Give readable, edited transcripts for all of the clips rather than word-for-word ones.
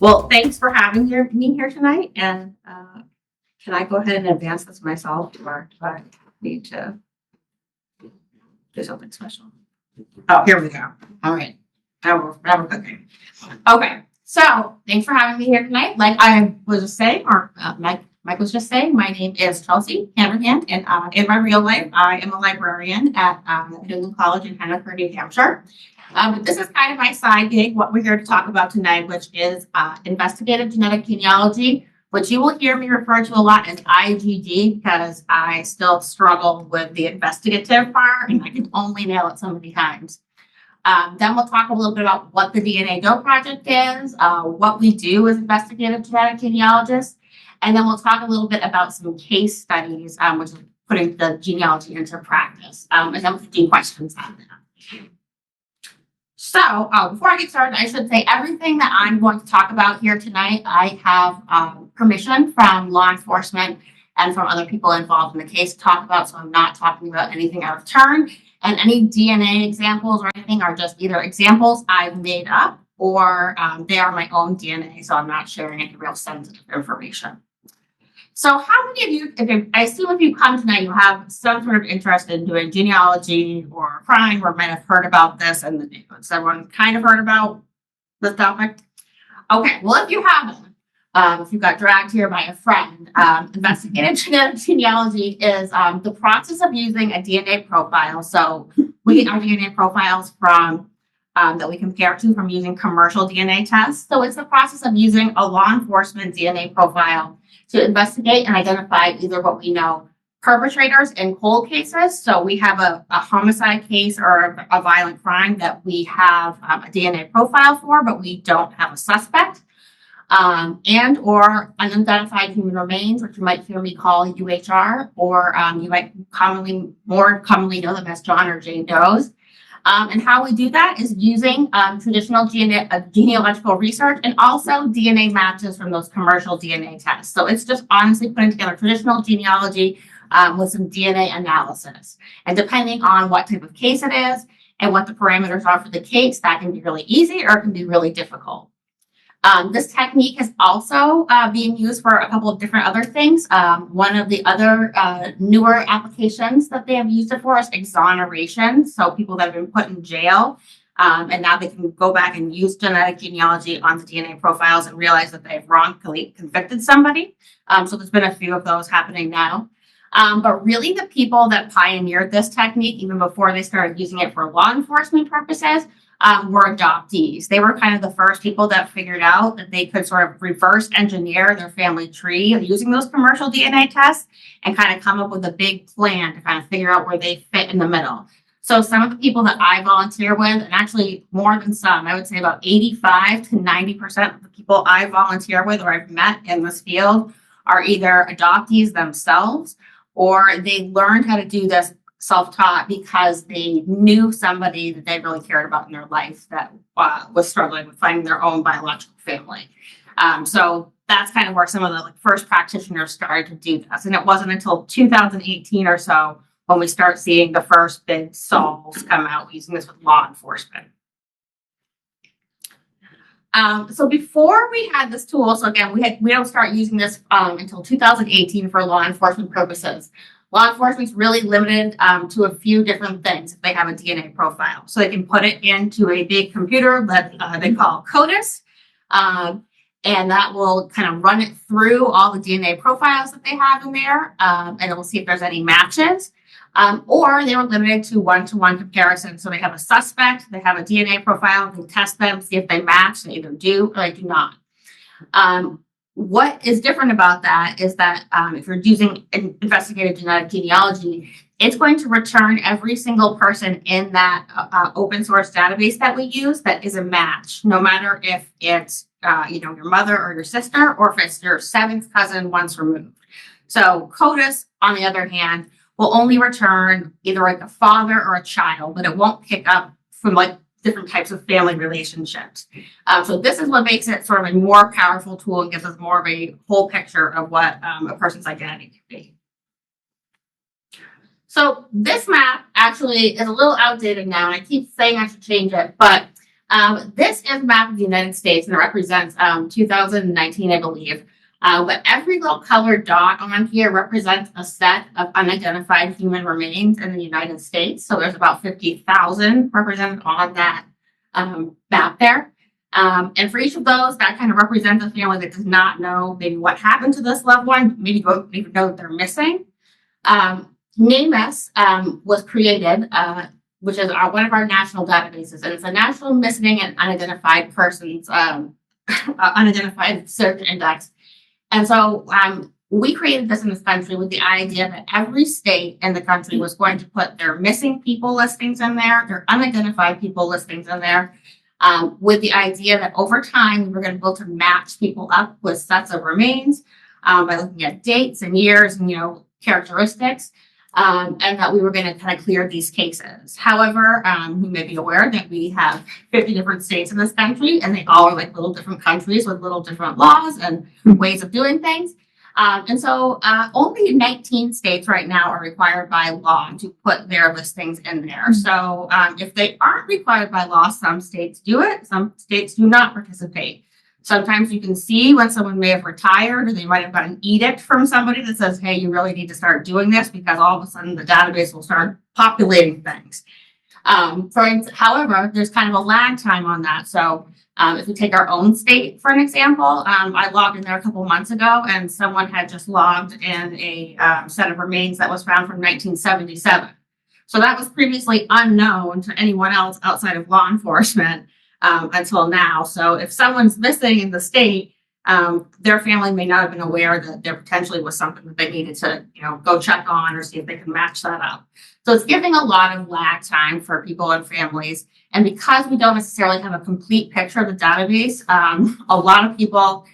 Well, thanks for having me here tonight. And can I go ahead and advance this myself, or do I need to do something special? Oh, here we go. All right. Now we're cooking. Okay. So thanks for having me here tonight. Like I was just saying, or Mike was just saying, my name is Chelsea Hanrahan, and in my real life, I am a librarian at New College in Hanover, New Hampshire. But this is kind of my side gig, what we're here to talk about tonight, which is investigative genetic genealogy, which you will hear me refer to a lot as IGG, because I still struggle with the investigative part, and I can only nail it so many times. Then we'll talk a little bit about what the DNA Doe Project is, what we do as investigative genetic genealogists, and then we'll talk a little bit about some case studies, which is putting the genealogy into practice, and then we'll do questions on that. So before I get started, I should say everything that I'm going to talk about here tonight, I have permission from law enforcement and from other people involved in the case to talk about, so I'm not talking about anything out of turn. And any DNA examples or anything are just either examples I've made up, or they are my own DNA, so I'm not sharing any real sensitive information. So how many of you, I assume if you come tonight, you have some sort of interest in doing genealogy or crime, or might have heard about this in the news. Has everyone kind of heard about this topic? Okay, well, if you haven't, if you got dragged here by a friend, investigative genetic genealogy is the process of using a DNA profile. So we get our DNA profiles from that we compare to from using commercial DNA tests. So it's the process of using a law enforcement DNA profile to investigate and identify either what we know perpetrators in cold cases. So we have a homicide case or a violent crime that we have a DNA profile for, but we don't have a suspect. And or unidentified human remains, which you might hear me call UHR, or you might more commonly know them as John or Jane Does. And how we do that is using traditional genealogical research and also DNA matches from those commercial DNA tests. So it's just honestly putting together traditional genealogy with some DNA analysis. And depending on what type of case it is and what the parameters are for the case, that can be really easy or it can be really difficult. This technique is also being used for a couple of different other things. One of the other newer applications that they have used it for is exoneration. So people that have been put in jail, and now they can go back and use genetic genealogy on the DNA profiles and realize that they've wrongfully convicted somebody. So there's been a few of those happening now. But really the people that pioneered this technique, even before they started using it for law enforcement purposes, were adoptees. They were kind of the first people that figured out that they could sort of reverse engineer their family tree using those commercial DNA tests and kind of come up with a big plan to kind of figure out where they fit in the middle. So some of the people that I volunteer with, and actually more than some, I would say about 85 to 90% of the people I volunteer with or I've met in this field are either adoptees themselves, or they learned how to do this self-taught because they knew somebody that they really cared about in their life that was struggling with finding their own biological family. So that's kind of where some of the first practitioners started to do this. And it wasn't until 2018 or so when we start seeing the first big solves come out using this with law enforcement. So before we had this tool, so again, we don't start using this until 2018 for law enforcement purposes. Law enforcement's really limited to a few different things if they have a DNA profile. So they can put it into a big computer that they call CODIS, and that will kind of run it through all the DNA profiles that they have in there, and it will see if there's any matches. Or they were limited to one-to-one comparison. So they have a suspect, they have a DNA profile, they test them, see if they match, they either do or they do not. What is different about that is that if you're using investigative genetic genealogy, it's going to return every single person in that open source database that we use that is a match, no matter if it's your mother or your sister, or if it's your seventh cousin once removed. So CODIS, on the other hand, will only return either like a father or a child, but it won't pick up from different types of family relationships. So this is what makes it sort of a more powerful tool and gives us more of a whole picture of what a person's identity could be. So this map actually is a little outdated now, and I keep saying I should change it, but This is a map of the United States, and it represents 2019, I believe. But every little colored dot on here represents a set of unidentified human remains in the United States. So there's about 50,000 represented on that map there. And for each of those, that kind of represents a family that does not know maybe what happened to this loved one, maybe don't even know that they're missing. NamUs was created, which is one of our national databases, and it's a national missing and unidentified persons, unidentified search index. And so we created this in this country with the idea that every state in the country was going to put their missing people listings in there, their unidentified people listings in there, with the idea that over time we were going to be able to match people up with sets of remains by looking at dates and years and characteristics, and that we were going to kind of clear these cases. However, you may be aware that we have 50 different states in this country, and they all are like little different countries with little different laws and ways of doing things. And so only 19 states right now are required by law to put their listings in there. So if they aren't required by law, some states do it, some states do not participate. Sometimes you can see when someone may have retired, or they might have got an edict from somebody that says, hey, you really need to start doing this, because all of a sudden the database will start populating things. However, there's kind of a lag time on that. So if we take our own state, for an example, I logged in there a couple months ago, and someone had just logged in a set of remains that was found from 1977. So that was previously unknown to anyone else outside of law enforcement until now. So if someone's missing in the state, their family may not have been aware that there potentially was something that they needed to, go check on or see if they can match that up. So it's giving a lot of lag time for people and families. And because we don't necessarily have a complete picture of the database, a lot of people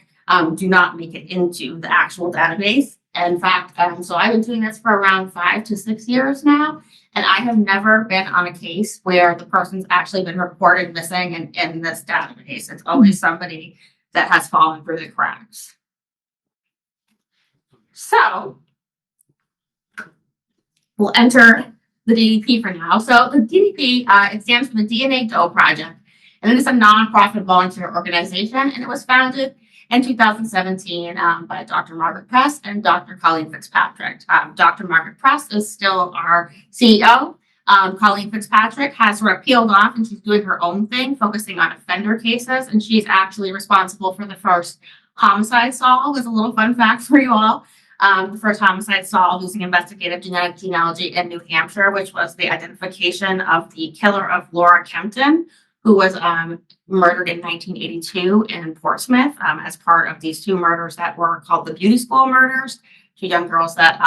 do not make it into the actual database. In fact, so I've been doing this for around 5 to 6 years now, and I have never been on a case where the person's actually been reported missing in this database. It's always somebody that has fallen through the cracks. So we'll enter the DDP for now. So the DDP, it stands for the DNA Doe Project, and it is a nonprofit volunteer organization, and it was founded in 2017 by Dr. Margaret Press and Dr. Colleen Fitzpatrick. Dr. Margaret Press is still our CEO. Colleen Fitzpatrick has her appealed off, and she's doing her own thing, focusing on offender cases, and she's actually responsible for the first homicide solve. As a little fun fact for you all. The first homicide solved using investigative genealogy in New Hampshire, which was the identification of the killer of Laura Kempton, who was murdered in 1982 in Portsmouth as part of these two murders that were called the beauty school murders. Two young girls that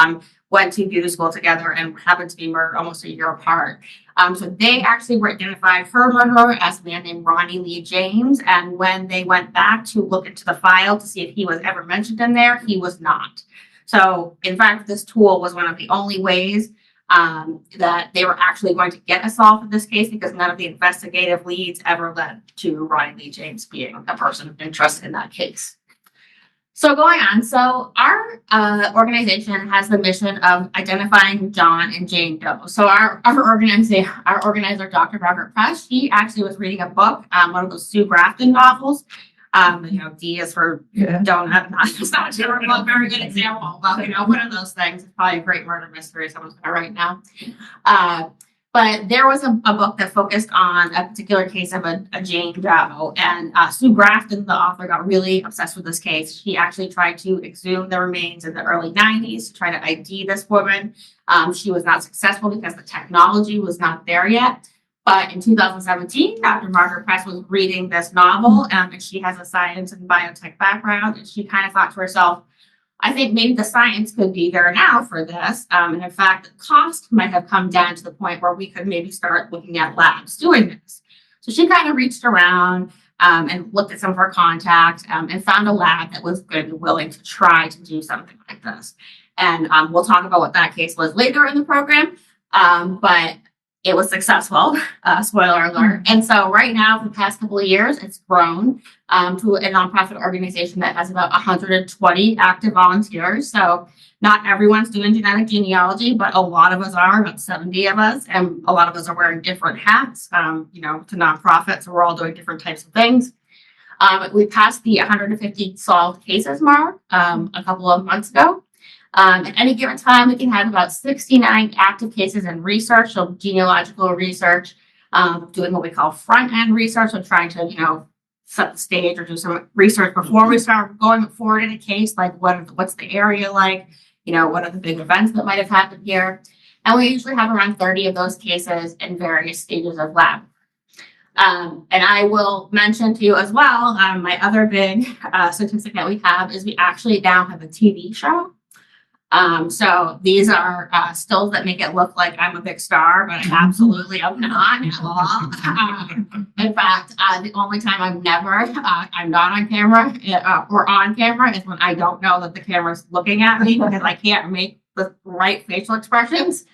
went to beauty school together and happened to be murdered almost a year apart. So they actually were identified her murderer as a man named Ronnie Lee James. And when they went back to look into the file to see if he was ever mentioned in there, he was not. So in fact, this tool was one of the only ways that they were actually going to get a solve in this case, because none of the investigative leads ever led to Ronnie Lee James being a person interested in that case. So going on, so our organization has the mission of identifying John and Jane Doe. So our organizer, Dr. Margaret Press, she actually was reading a book, one of those Sue Grafton novels. D is for donut. It's not terrible, a very good example. But one of those things. It's probably a great murder mystery someone's gonna write now. But there was a book that focused on a particular case of a Jane Doe, and Sue Grafton, the author, got really obsessed with this case. She actually tried to exhume the remains in the early 90s to try to ID this woman. She was not successful because the technology was not there yet. But in 2017, Dr. Margaret Press was reading this novel, and she has a science and biotech background, and she kind of thought to herself, I think maybe the science could be there now for this. And in fact, the cost might have come down to the point where we could maybe start looking at labs doing this. So she kind of reached around and looked at some of her contacts and found a lab that was going to be willing to try to do something like this. And we'll talk about what that case was later in the program. But it was successful, spoiler alert. And so right now, for the past couple of years, it's grown to a nonprofit organization that has about 120 active volunteers. So not everyone's doing genetic genealogy, but a lot of us are, about 70 of us, and a lot of us are wearing different hats, to nonprofits. So we're all doing different types of things. We passed the 150 solved cases mark a couple of months ago. At any given time, we can have about 69 active cases in research, so genealogical research, doing what we call front-end research, so trying to, set the stage or do some research before we start going forward in a case, like what's the area like, what are the big events that might have happened here. And we usually have around 30 of those cases in various stages of lab. And I will mention to you as well, my other big statistic that we have is we actually now have a TV show. So these are stills that make it look like I'm a big star, but I absolutely am not at all. In fact, the only time I'm not on camera or on camera is when I don't know that the camera's looking at me because I can't make the right facial expressions.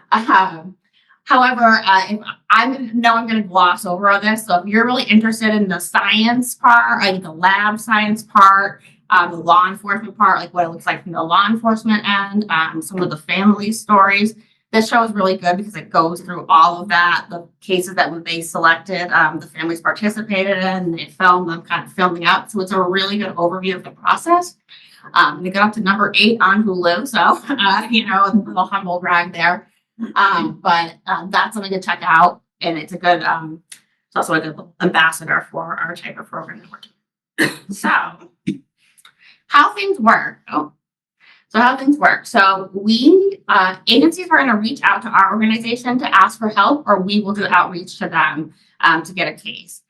However, if I'm going to gloss over all this. So if you're really interested in the science part, like the lab science part, the law enforcement part, like what it looks like from the law enforcement end, some of the family stories. This show is really good because it goes through all of that, the cases that they selected, the families participated in, they filmed them, kind of filming out. So it's a really good overview of the process. They got up to number 8 on Hulu, so, a little humble brag there. But that's something to check out, and it's a good, it's also a good ambassador for our type of program that we're doing. So, how things work. So we, agencies are going to reach out to our organization to ask for help, or we will do outreach to them to get a case.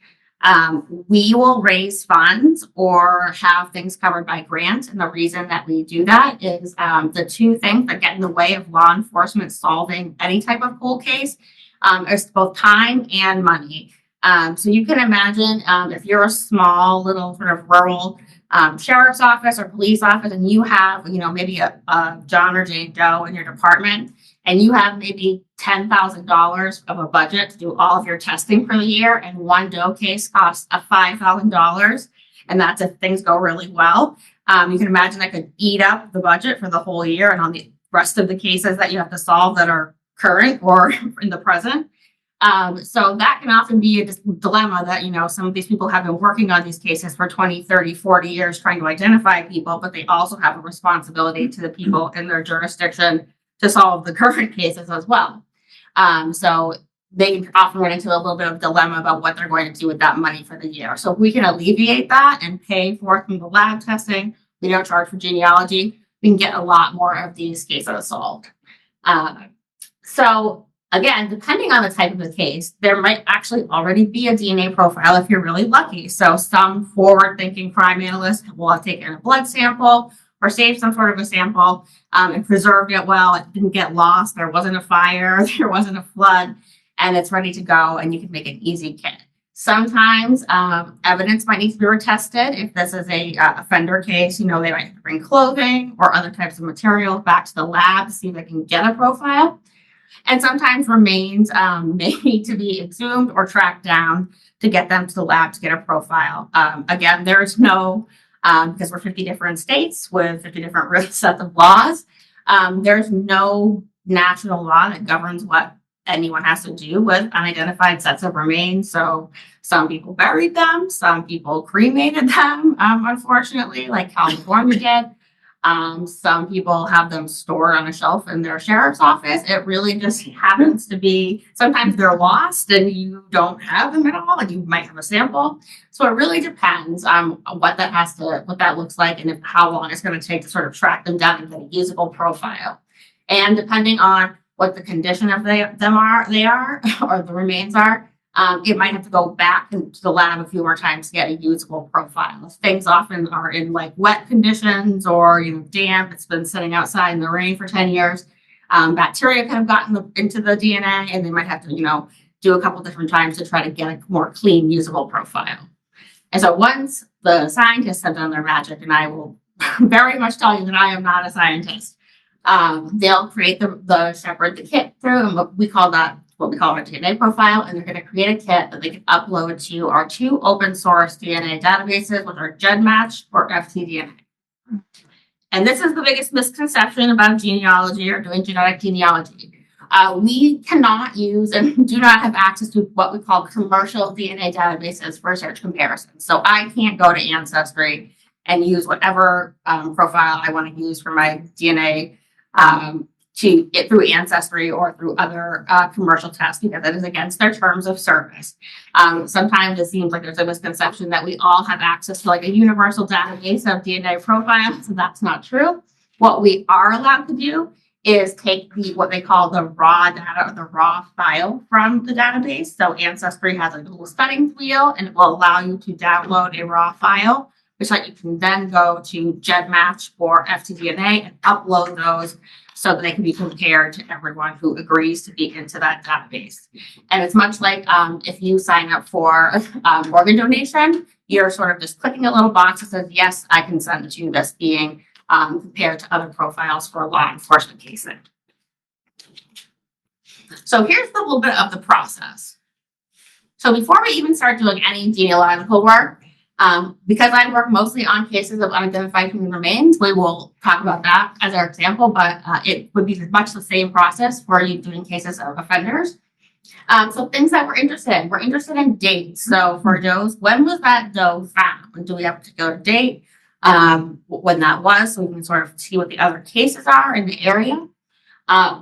We will raise funds or have things covered by grants. And the reason that we do that is the two things that get in the way of law enforcement solving any type of cold case is both time and money. So you can imagine if you're a small little sort of rural sheriff's office or police office, and you have, maybe a John or Jane Doe in your department, and you have maybe $10,000 of a budget to do all of your testing for the year, and one Doe case costs $5,000, and that's if things go really well. You can imagine that could eat up the budget for the whole year and on the rest of the cases that you have to solve that are current or in the present. So that can often be a dilemma that, some of these people have been working on these cases for 20, 30, 40 years trying to identify people, but they also have a responsibility to the people in their jurisdiction to solve the current cases as well. So they can often run into a little bit of dilemma about what they're going to do with that money for the year. So if we can alleviate that and pay for it from the lab testing, we don't charge for genealogy, we can get a lot more of these cases solved. So again, depending on the type of the case, there might actually already be a DNA profile if you're really lucky. So some forward-thinking crime analysts will have taken a blood sample or saved some sort of a sample and preserved it well. It didn't get lost. There wasn't a fire. There wasn't a flood. And it's ready to go, and you can make an easy kit. Sometimes evidence might need to be retested. If this is a offender case, they might have to bring clothing or other types of material back to the lab to see if they can get a profile. And sometimes remains may need to be exhumed or tracked down to get them to the lab to get a profile. Again, there's no, because we're 50 different states with 50 different sets of laws, there's no national law that governs what anyone has to do with unidentified sets of remains. So some people buried them, some people cremated them, unfortunately, like California did. Some people have them stored on a shelf in their sheriff's office. It really just happens to be, sometimes they're lost and you don't have them at all, and you might have a sample. So it really depends on what that looks like and how long it's going to take to sort of track them down and get a usable profile. And depending on what the condition of they are, or the remains are, it might have to go back into the lab a few more times to get a usable profile. Things often are in like wet conditions or damp. It's been sitting outside in the rain for 10 years. Bacteria could have gotten into the DNA, and they might have to do a couple different times to try to get a more clean, usable profile. And so once the scientists have done their magic, and I will very much tell you that I am not a scientist, they'll create the shepherd, the kit through, and we call that what we call our DNA profile, and they're going to create a kit that they can upload to our two open source DNA databases, which are GenMatch or FTDNA. And this is the biggest misconception about genealogy or doing genetic genealogy. We cannot use and do not have access to what we call commercial DNA databases for search comparisons. So I can't go to Ancestry and use whatever profile I want to use for my DNA to get through Ancestry or through other commercial tests, because it is against their terms of service. Sometimes it seems like there's a misconception that we all have access to like a universal database of DNA profiles, and that's not true. What we are allowed to do is take what they call the raw data or the raw file from the database. So Ancestry has a little settings wheel, and it will allow you to download a raw file, which you can then go to GenMatch or FTDNA and upload those so that they can be compared to everyone who agrees to be into that database. And it's much like if you sign up for organ donation, you're sort of just clicking a little box that says, yes, I consent to this being compared to other profiles for law enforcement cases. So here's a little bit of the process. So before we even start doing any genealogical work, because I work mostly on cases of unidentified human remains, we will talk about that as our example, but it would be much the same process for you doing cases of offenders. So things that we're interested in dates. So for Doe's, when was that Doe found? Do we have to go to date? When that was, so we can sort of see what the other cases are in the area.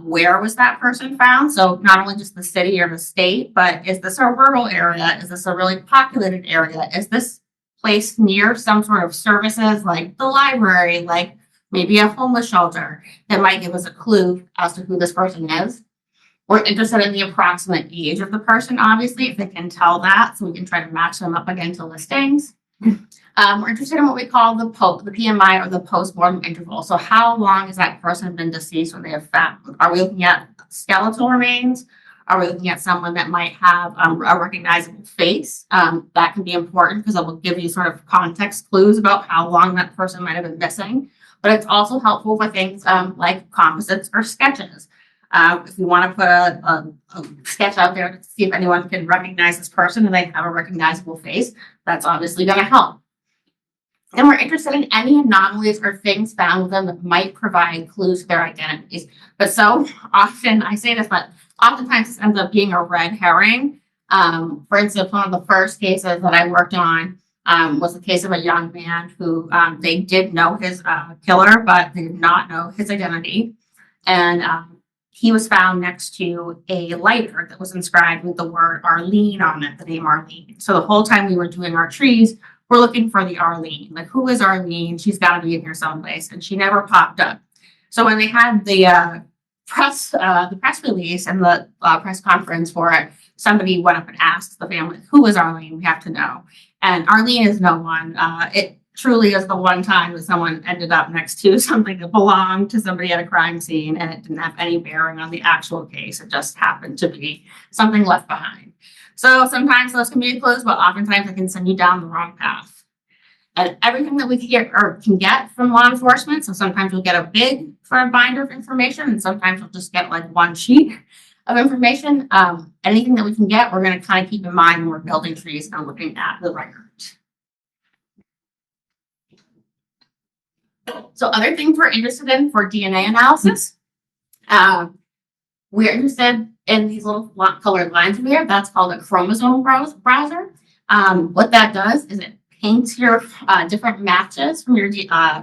Where was that person found? So not only just the city or the state, but is this a rural area? Is this a really populated area? Is this place near some sort of services like the library, like maybe a homeless shelter that might give us a clue as to who this person is? We're interested in the approximate age of the person, obviously, if they can tell that, so we can try to match them up against the listings. We're interested in what we call the PMI or the postmortem interval. So how long has that person been deceased when they have found? Are we looking at skeletal remains? Are we looking at someone that might have a recognizable face? That can be important because it will give you sort of context clues about how long that person might have been missing. But it's also helpful for things like composites or sketches. If you want to put a sketch out there to see if anyone can recognize this person and they have a recognizable face, that's obviously going to help. And we're interested in any anomalies or things found with them that might provide clues to their identities. But so often, I say this, but oftentimes this ends up being a red herring. For instance, one of the first cases that I worked on was the case of a young man who they did know his killer, but they did not know his identity. And he was found next to a lighter that was inscribed with the word Arlene on it, the name Arlene. So the whole time we were doing our trees, we're looking for the Arlene. Like, who is Arlene? She's got to be in here someplace. And she never popped up. So when they had the press release and the press conference for it, somebody went up and asked the family, who is Arlene? We have to know. And Arlene is no one. It truly is the one time that someone ended up next to something that belonged to somebody at a crime scene, and it didn't have any bearing on the actual case. It just happened to be something left behind. So sometimes those can be clues, but oftentimes it can send you down the wrong path. And everything that we can get from law enforcement, so sometimes we'll get a big sort of binder of information, and sometimes we'll just get like one sheet of information. Anything that we can get, we're going to kind of keep in mind when we're building trees and looking at the records. So other things we're interested in for DNA analysis, we're interested in these little colored lines over here. That's called a chromosome browser. What that does is it paints your different matches from your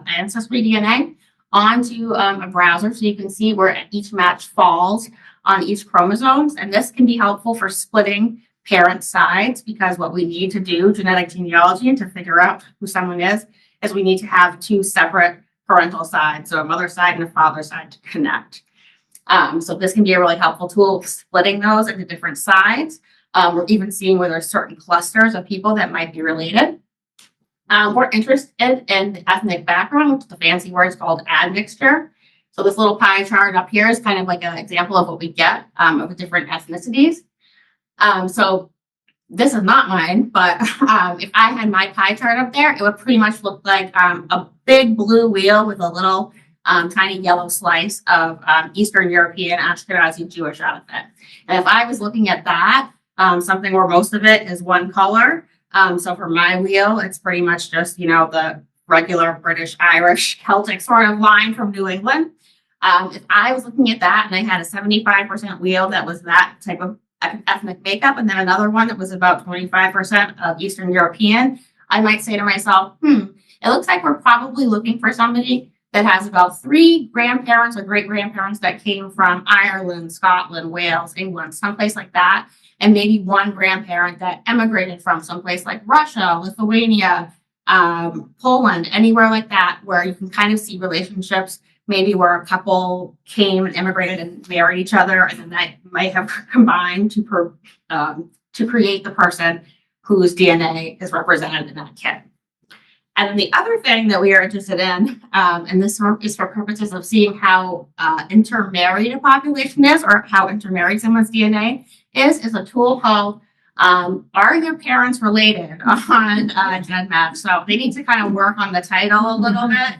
ancestry DNA onto a browser, so you can see where each match falls on each chromosomes. And this can be helpful for splitting parent sides, because what we need to do genetic genealogy and to figure out who someone is we need to have two separate parental sides, so a mother side and a father side, to connect. So this can be a really helpful tool, splitting those into different sides. We're even seeing where there's certain clusters of people that might be related. We're interested in the ethnic background, which the fancy word is called admixture. So this little pie chart up here is kind of like an example of what we get of different ethnicities. So this is not mine, but if I had my pie chart up there, it would pretty much look like a big blue wheel with a little tiny yellow slice of Eastern European Ashkenazi Jewish out of it. And if I was looking at that, something where most of it is one color. So for my wheel, it's pretty much just, the regular British, Irish, Celtic sort of line from New England. If I was looking at that and I had a 75% wheel that was that type of ethnic makeup, and then another one that was about 25% of Eastern European, I might say to myself, it looks like we're probably looking for somebody that has about 3 grandparents or great-grandparents that came from Ireland, Scotland, Wales, England, someplace like that, and maybe 1 grandparent that emigrated from someplace like Russia, Lithuania, Poland, anywhere like that, where you can kind of see relationships, maybe where a couple came and immigrated and married each other, and then that might have combined to create the person whose DNA is represented in that kit. And then the other thing that we are interested in, and this is for purposes of seeing how intermarried a population is, or how intermarried someone's DNA is a tool called Are Your Parents Related on GenMatch. So they need to kind of work on the title a little bit.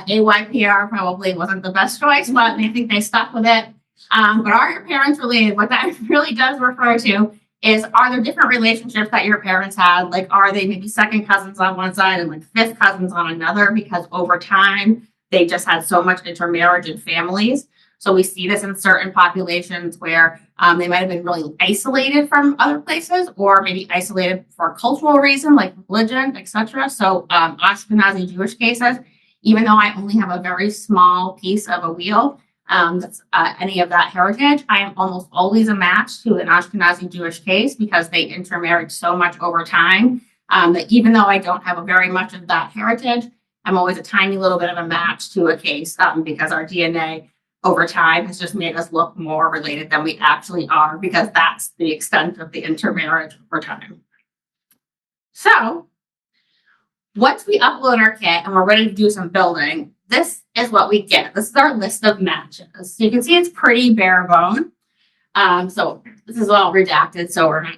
A.Y.P.R. probably wasn't the best choice, but I think they stuck with it. But are your parents related? What that really does refer to is, are there different relationships that your parents had? Like, are they maybe second cousins on one side and like fifth cousins on another? Because over time, they just had so much intermarriage in families. So we see this in certain populations where they might have been really isolated from other places, or maybe isolated for a cultural reason, like religion, etc. So Ashkenazi Jewish cases, even though I only have a very small piece of a wheel that's any of that heritage, I am almost always a match to an Ashkenazi Jewish case because they intermarried so much over time that even though I don't have a very much of that heritage, I'm always a tiny little bit of a match to a case because our DNA over time has just made us look more related than we actually are, because that's the extent of the intermarriage over time. So once we upload our kit and we're ready to do some building, this is what we get. This is our list of matches. So you can see it's pretty bare bone. So this is all redacted, so we're not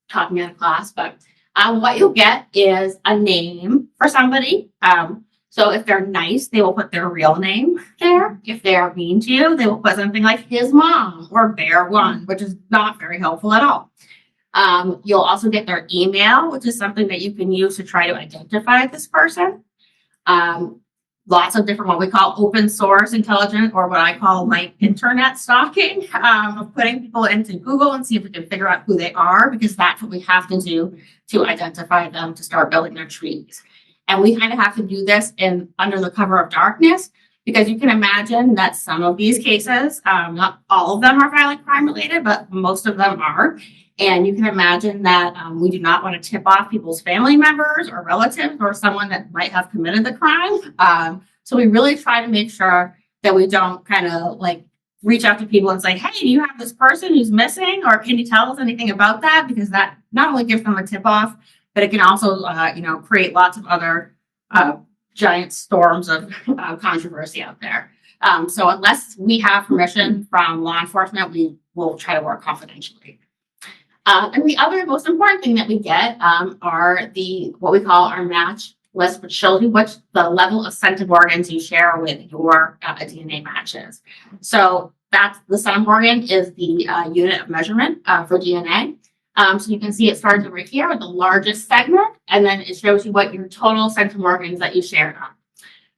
talking in a class, but what you'll get is a name for somebody. So if they're nice, they will put their real name there. If they're mean to you, they will put something like his mom or Bear One, which is not very helpful at all. You'll also get their email, which is something that you can use to try to identify this person. Lots of different, what we call open source intelligence, or what I call like internet stalking, of putting people into Google and see if we can figure out who they are, because that's what we have to do to identify them, to start building their trees. And we kind of have to do this under the cover of darkness, because you can imagine that some of these cases, not all of them are violent crime related, but most of them are. And you can imagine that we do not want to tip off people's family members or relatives or someone that might have committed the crime. So we really try to make sure that we don't kind of like reach out to people and say, hey, do you have this person who's missing? Or can you tell us anything about that? Because that not only gives them a tip off, but it can also, create lots of other giant storms of controversy out there. So unless we have permission from law enforcement, we will try to work confidentially. And the other most important thing that we get are what we call our match list, which shows you what the level of scent of organs you share with your DNA matches. So that's the scent of organ is the unit of measurement for DNA. So you can see it starts over here with the largest segment, and then it shows you what your total scent of organs that you shared on.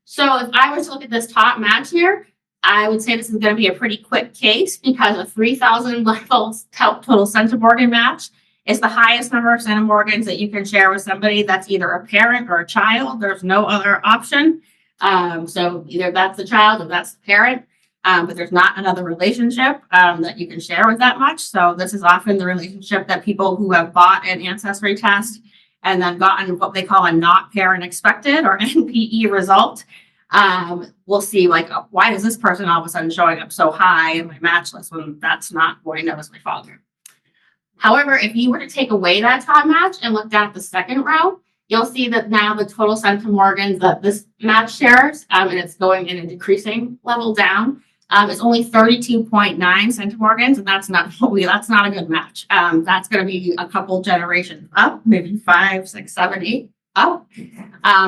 So if I was to look at this top match here, I would say this is going to be a pretty quick case, because a 3,000 level total scent of organ match is the highest number of scent of organs that you can share with somebody that's either a parent or a child. There's no other option. So either that's the child or that's the parent, but there's not another relationship that you can share with that much. So this is often the relationship that people who have bought an ancestry test and then gotten what they call a not parent expected, or NPE result, we'll see like, why is this person all of a sudden showing up so high in my match list when that's not who I know as my father. However, if you were to take away that top match and look down at the second row, you'll see that now the total scent of organs that this match shares, and it's going in a decreasing level down, is only 32.9 scent of organs, and that's not a good match. That's going to be a couple generations up, maybe 5, 6, 7, 8 up.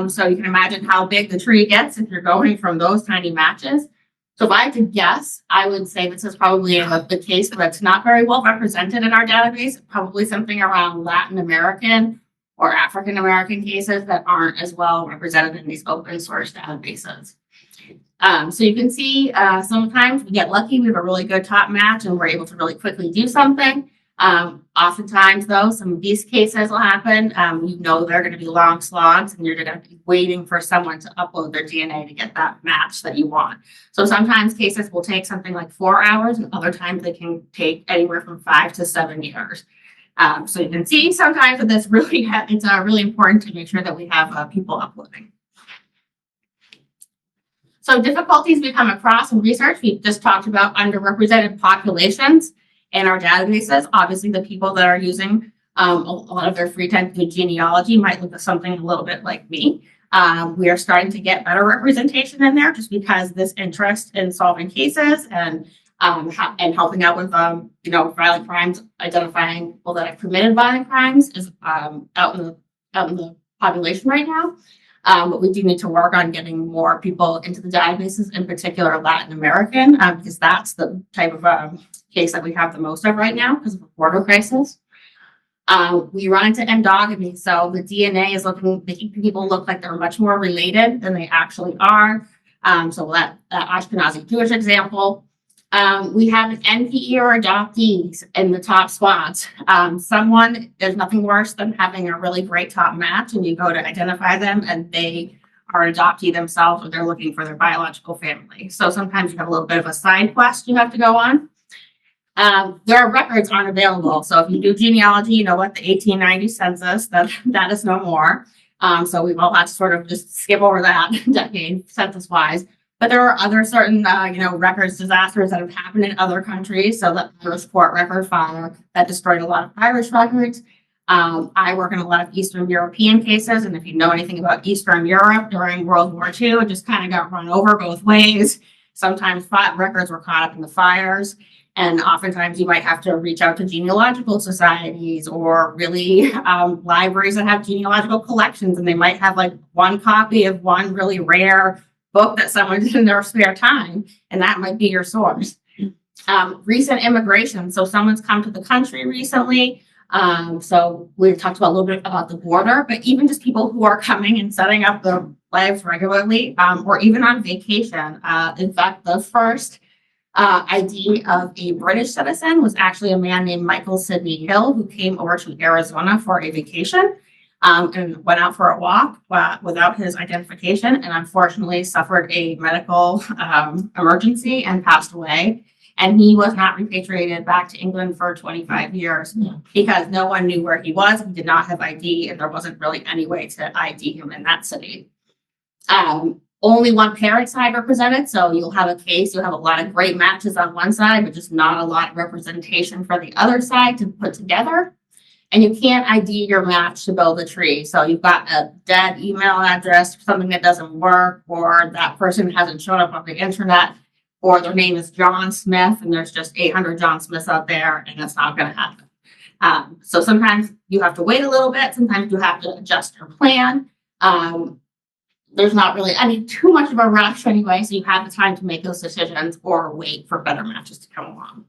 So you can imagine how big the tree gets if you're going from those tiny matches. So if I had to guess, I would say this is probably the case that's not very well represented in our database, probably something around Latin American or African American cases that aren't as well represented in these open source databases. So you can see sometimes we get lucky, we have a really good top match and we're able to really quickly do something. Oftentimes though, some of these cases will happen. You know they're going to be long slogs and you're going to be waiting for someone to upload their DNA to get that match that you want. So sometimes cases will take something like 4 hours and other times they can take anywhere from 5 to 7 years. So you can see sometimes that it's really important to make sure that we have people uploading. So difficulties we come across in research, we just talked about underrepresented populations in our databases. Obviously, the people that are using a lot of their free time to do genealogy might look at something a little bit like me. We are starting to get better representation in there just because this interest in solving cases and helping out with violent crimes, identifying people that have committed violent crimes is out in the population right now. But we do need to work on getting more people into the databases, in particular Latin American, because that's the type of case that we have the most of right now because of the border crisis. We run into endogamy, so the DNA is making people look like they're much more related than they actually are. So that Ashkenazi Jewish example. We have an NPE or adoptees in the top spots. There's nothing worse than having a really great top match and you go to identify them and they are an adoptee themselves or they're looking for their biological family. So sometimes you have a little bit of a side quest you have to go on. Their records aren't available. So if you do genealogy, you know what, the 1890 census, that is no more. So we've all had to sort of just skip over that decade census-wise. But there are other certain, records, disasters that have happened in other countries. So the Irish court record fire that destroyed a lot of Irish records. I work in a lot of Eastern European cases. And if you know anything about Eastern Europe during World War II, it just kind of got run over both ways. Sometimes records were caught up in the fires. And oftentimes you might have to reach out to genealogical societies or really libraries that have genealogical collections. And they might have like one copy of one really rare book that someone did in their spare time, and that might be your source. Recent immigration. So someone's come to the country recently. So we talked about a little bit about the border, but even just people who are coming and setting up their lives regularly, or even on vacation. In fact, the first ID of a British citizen was actually a man named Michael Sidney Hill, who came over to Arizona for a vacation. And went out for a walk without his identification and unfortunately suffered a medical emergency and passed away. And he was not repatriated back to England for 25 years because no one knew where he was. He did not have ID and there wasn't really any way to ID him in that city. Only one parent side represented. So you'll have a case, you'll have a lot of great matches on one side, but just not a lot of representation for the other side to put together. And you can't ID your match to build a tree. So you've got a dead email address, something that doesn't work, or that person hasn't shown up on the internet, or their name is John Smith, and there's just 800 John Smiths out there, and that's not going to happen. So sometimes you have to wait a little bit. Sometimes you have to adjust your plan. There's not really too much of a rush anyway, so you have the time to make those decisions or wait for better matches to come along.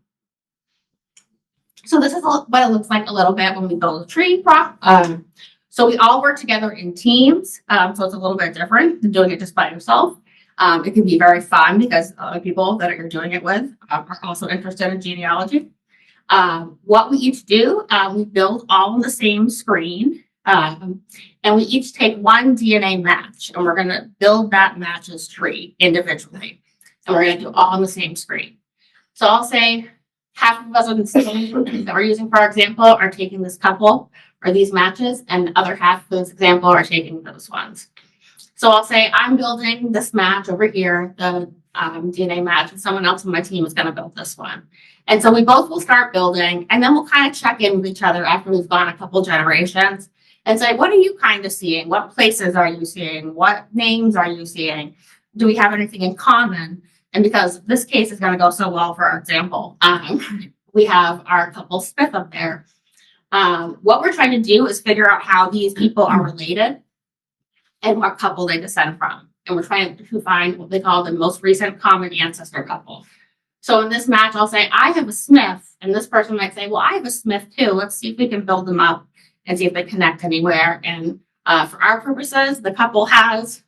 So this is what it looks like a little bit when we build a tree. So we all work together in teams. So it's a little bit different than doing it just by yourself. It can be very fun because other people that you're doing it with are also interested in genealogy. What we each do, we build all on the same screen. And we each take one DNA match and we're going to build that match's tree individually. And we're going to do all on the same screen. So I'll say, half of us on the screen that we're using, for example, are taking this couple or these matches, and the other half of this example are taking those ones. So I'll say I'm building this match over here, the DNA match, and someone else on my team is going to build this one. And so we both will start building, and then we'll kind of check in with each other after we've gone a couple generations and say, what are you kind of seeing? What places are you seeing? What names are you seeing? Do we have anything in common? And because this case is going to go so well, for example, we have our couple Smith up there. What we're trying to do is figure out how these people are related. and what couple they descend from. And we're trying to find what they call the most recent common ancestor couple. So in this match, I'll say, I have a Smith, and this person might say, well, I have a Smith too. Let's see if we can build them up and see if they connect anywhere. And for our purposes, the couple has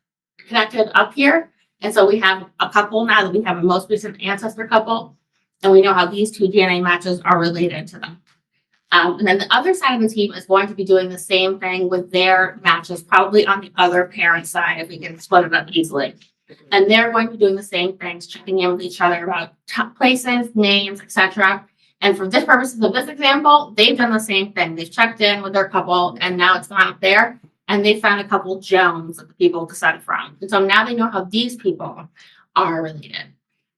connected up here. And so we have a couple now that we have a most recent ancestor couple, and we know how these two DNA matches are related to them. And then the other side of the team is going to be doing the same thing with their matches, probably on the other parent side, if we can split it up easily. And they're going to be doing the same things, checking in with each other about places, names, etc. And for this purposes of this example, they've done the same thing. They've checked in with their couple, and now it's gone up there, and they found a couple Jones that the people descend from. And so now they know how these people are related.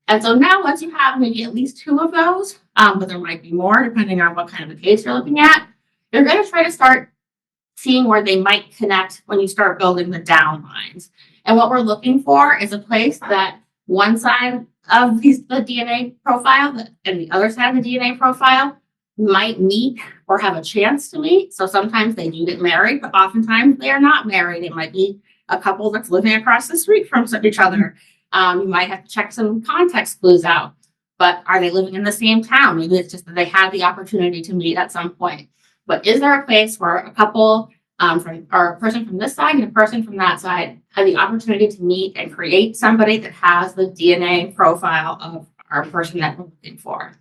And so now once you have maybe at least two of those, but there might be more depending on what kind of a case you're looking at, you're going to try to start seeing where they might connect when you start building the down lines. And what we're looking for is a place that one side of the DNA profile and the other side of the DNA profile might meet or have a chance to meet. So sometimes they do get married, but oftentimes they are not married. It might be a couple that's living across the street from each other. You might have to check some context clues out, but are they living in the same town? Maybe it's just that they had the opportunity to meet at some point. But is there a place where a couple or a person from this side and a person from that side had the opportunity to meet and create somebody that has the DNA profile of our person that we're looking for?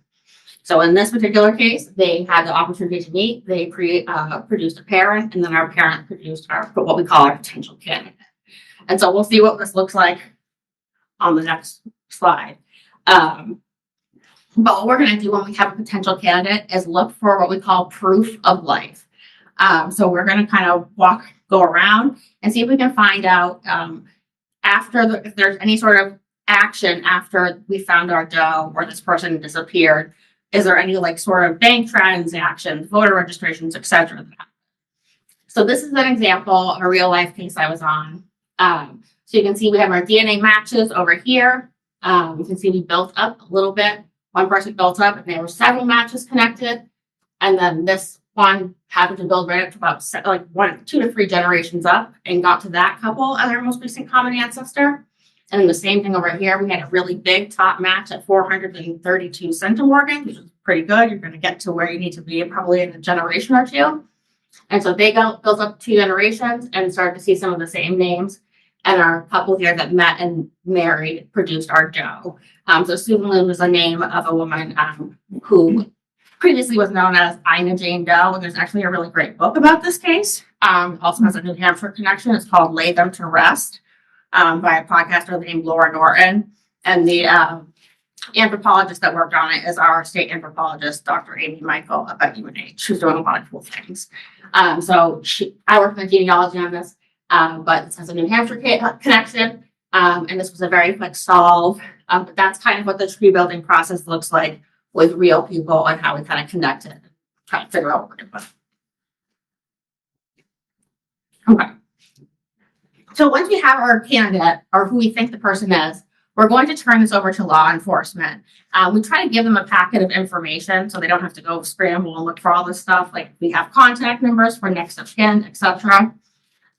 So in this particular case, they had the opportunity to meet. They produced a parent, and then our parent produced what we call our potential candidate. And so we'll see what this looks like on the next slide. But what we're going to do when we have a potential candidate is look for what we call proof of life. So we're going to kind of go around and see if we can find out if there's any sort of action after we found our Doe or this person disappeared. Is there any sort of bank transactions, voter registrations, etc.? So this is an example of a real life case I was on. So you can see we have our DNA matches over here. You can see we built up a little bit. One person built up and there were several matches connected. And then this one happened to build right up to about 2 to 3 generations up and got to that couple as our most recent common ancestor. And then the same thing over here, we had a really big top match at 432 centimorgans, which is pretty good. You're going to get to where you need to be probably in a generation or two. And so they built up 2 generations and started to see some of the same names. And our couple here that met and married produced our Doe. So Susan Lynn was the name of a woman who previously was known as Ina Jane Doe. And there's actually a really great book about this case. Also has a New Hampshire connection. It's called Lay Them to Rest by a podcaster named Laura Norton. And the anthropologist that worked on it is our state anthropologist, Dr. Amy Michael up at UNH, who's doing a lot of cool things. I worked in genealogy on this. But this has a New Hampshire connection, and this was a very quick solve. But that's kind of what the tree building process looks like with real people and how we kind of connect it, try to figure out what we're doing. Okay. So once we have our candidate or who we think the person is, we're going to turn this over to law enforcement. We try to give them a packet of information so they don't have to go scramble and look for all this stuff. Like we have contact numbers for next of kin, etc.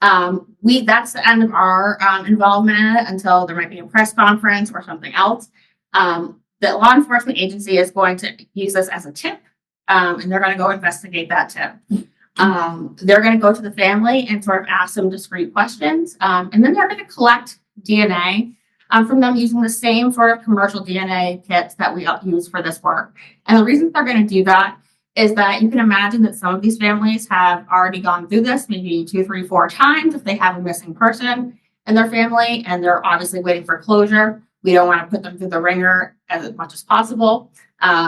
That's the end of our involvement in it until there might be a press conference or something else. The law enforcement agency is going to use this as a tip, and they're going to go investigate that tip. They're going to go to the family and sort of ask some discrete questions, and then they're going to collect DNA from them using the same sort of commercial DNA kits that we use for this work. And the reason they're going to do that is that you can imagine that some of these families have already gone through this maybe 2, 3, 4 times if they have a missing person in their family and they're obviously waiting for closure. We don't want to put them through the ringer as much as possible.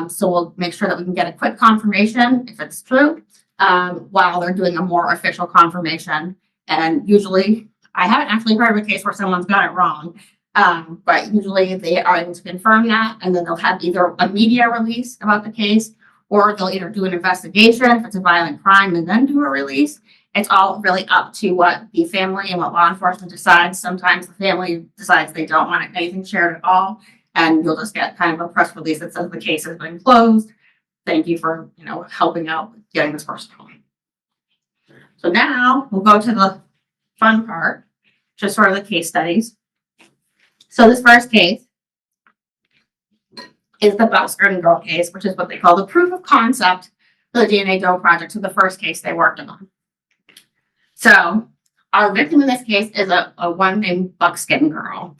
So we'll make sure that we can get a quick confirmation if it's true while they're doing a more official confirmation. And usually, I haven't actually heard of a case where someone's got it wrong, but usually they are able to confirm that and then they'll have either a media release about the case or they'll either do an investigation if it's a violent crime and then do a release. It's all really up to what the family and what law enforcement decides. Sometimes the family decides they don't want anything shared at all, and you'll just get kind of a press release that says the case has been closed. Thank you for helping out with getting this person home. So now we'll go to the fun part. just sort of the case studies. So this first case is the Buckskin Girl case, which is what they call the proof of concept for the DNA Doe Project, so the first case they worked on. So our victim in this case is a one named Buckskin Girl.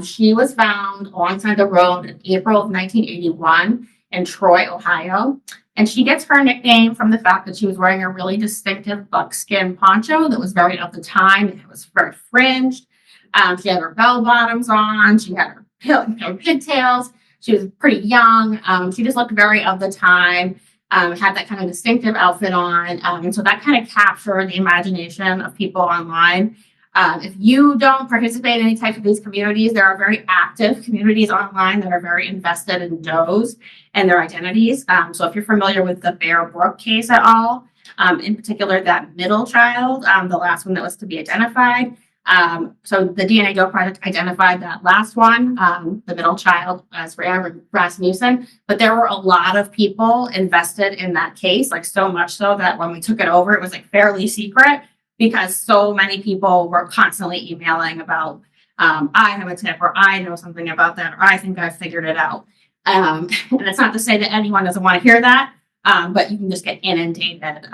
She was found alongside the road in April of 1981 in Troy, Ohio. And she gets her nickname from the fact that she was wearing a really distinctive buckskin poncho that was very of the time. It was very fringed. She had her bell bottoms on. She had her pigtails. She was pretty young. She just looked very of the time. Had that kind of distinctive outfit on. And so that kind of captured the imagination of people online. If you don't participate in any type of these communities, there are very active communities online that are very invested in does and their identities. So if you're familiar with the Bear Brook case at all, in particular that middle child, the last one that was to be identified. So the DNA Doe Project identified that last one, the middle child, as Rasmussen, but there were a lot of people invested in that case, like so much so that when we took it over, it was like fairly secret because so many people were constantly emailing about, I have a tip, or I know something about that, or I think I've figured it out. And it's not to say that anyone doesn't want to hear that, but you can just get inundated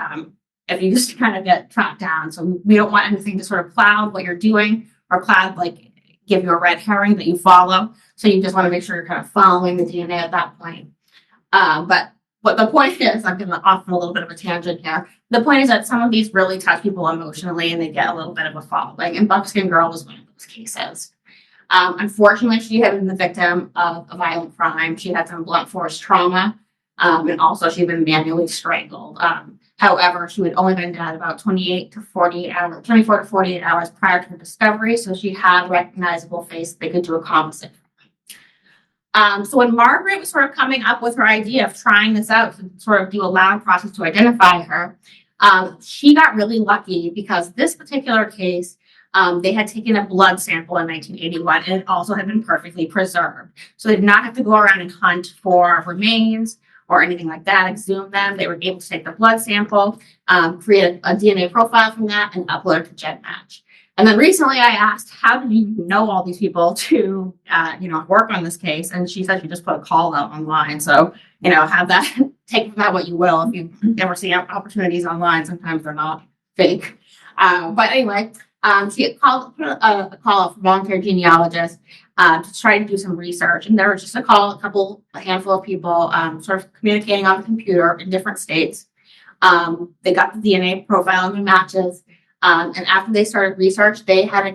if you just kind of get tracked down. So we don't want anything to sort of cloud what you're doing or cloud, like give you a red herring that you follow. So you just want to make sure you're kind of following the DNA at that point. But what the point is, I'm going to off on a little bit of a tangent here. The point is that some of these really touch people emotionally and they get a little bit of a following. And Buckskin Girl was one of those cases. Unfortunately, she had been the victim of a violent crime. She had some blunt force trauma. And also she'd been manually strangled. However, she had only been dead about 24 to 48 hours prior to her discovery. So she had a recognizable face they could do a composite. So when Margaret was sort of coming up with her idea of trying this out to sort of do a lab process to identify her, she got really lucky because this particular case, they had taken a blood sample in 1981 and it also had been perfectly preserved. So they did not have to go around and hunt for remains or anything like that, exhume them. They were able to take the blood sample, create a DNA profile from that, and upload it to GenMatch. And then recently I asked, how did you know all these people to, work on this case? And she said she just put a call out online. So, have that, take from that what you will. If you ever see opportunities online, sometimes they're not fake. But anyway, she put a call out for volunteer genealogists to try to do some research. And there was just a handful of people sort of communicating on the computer in different states. They got the DNA profile and the matches. And after they started research, they had a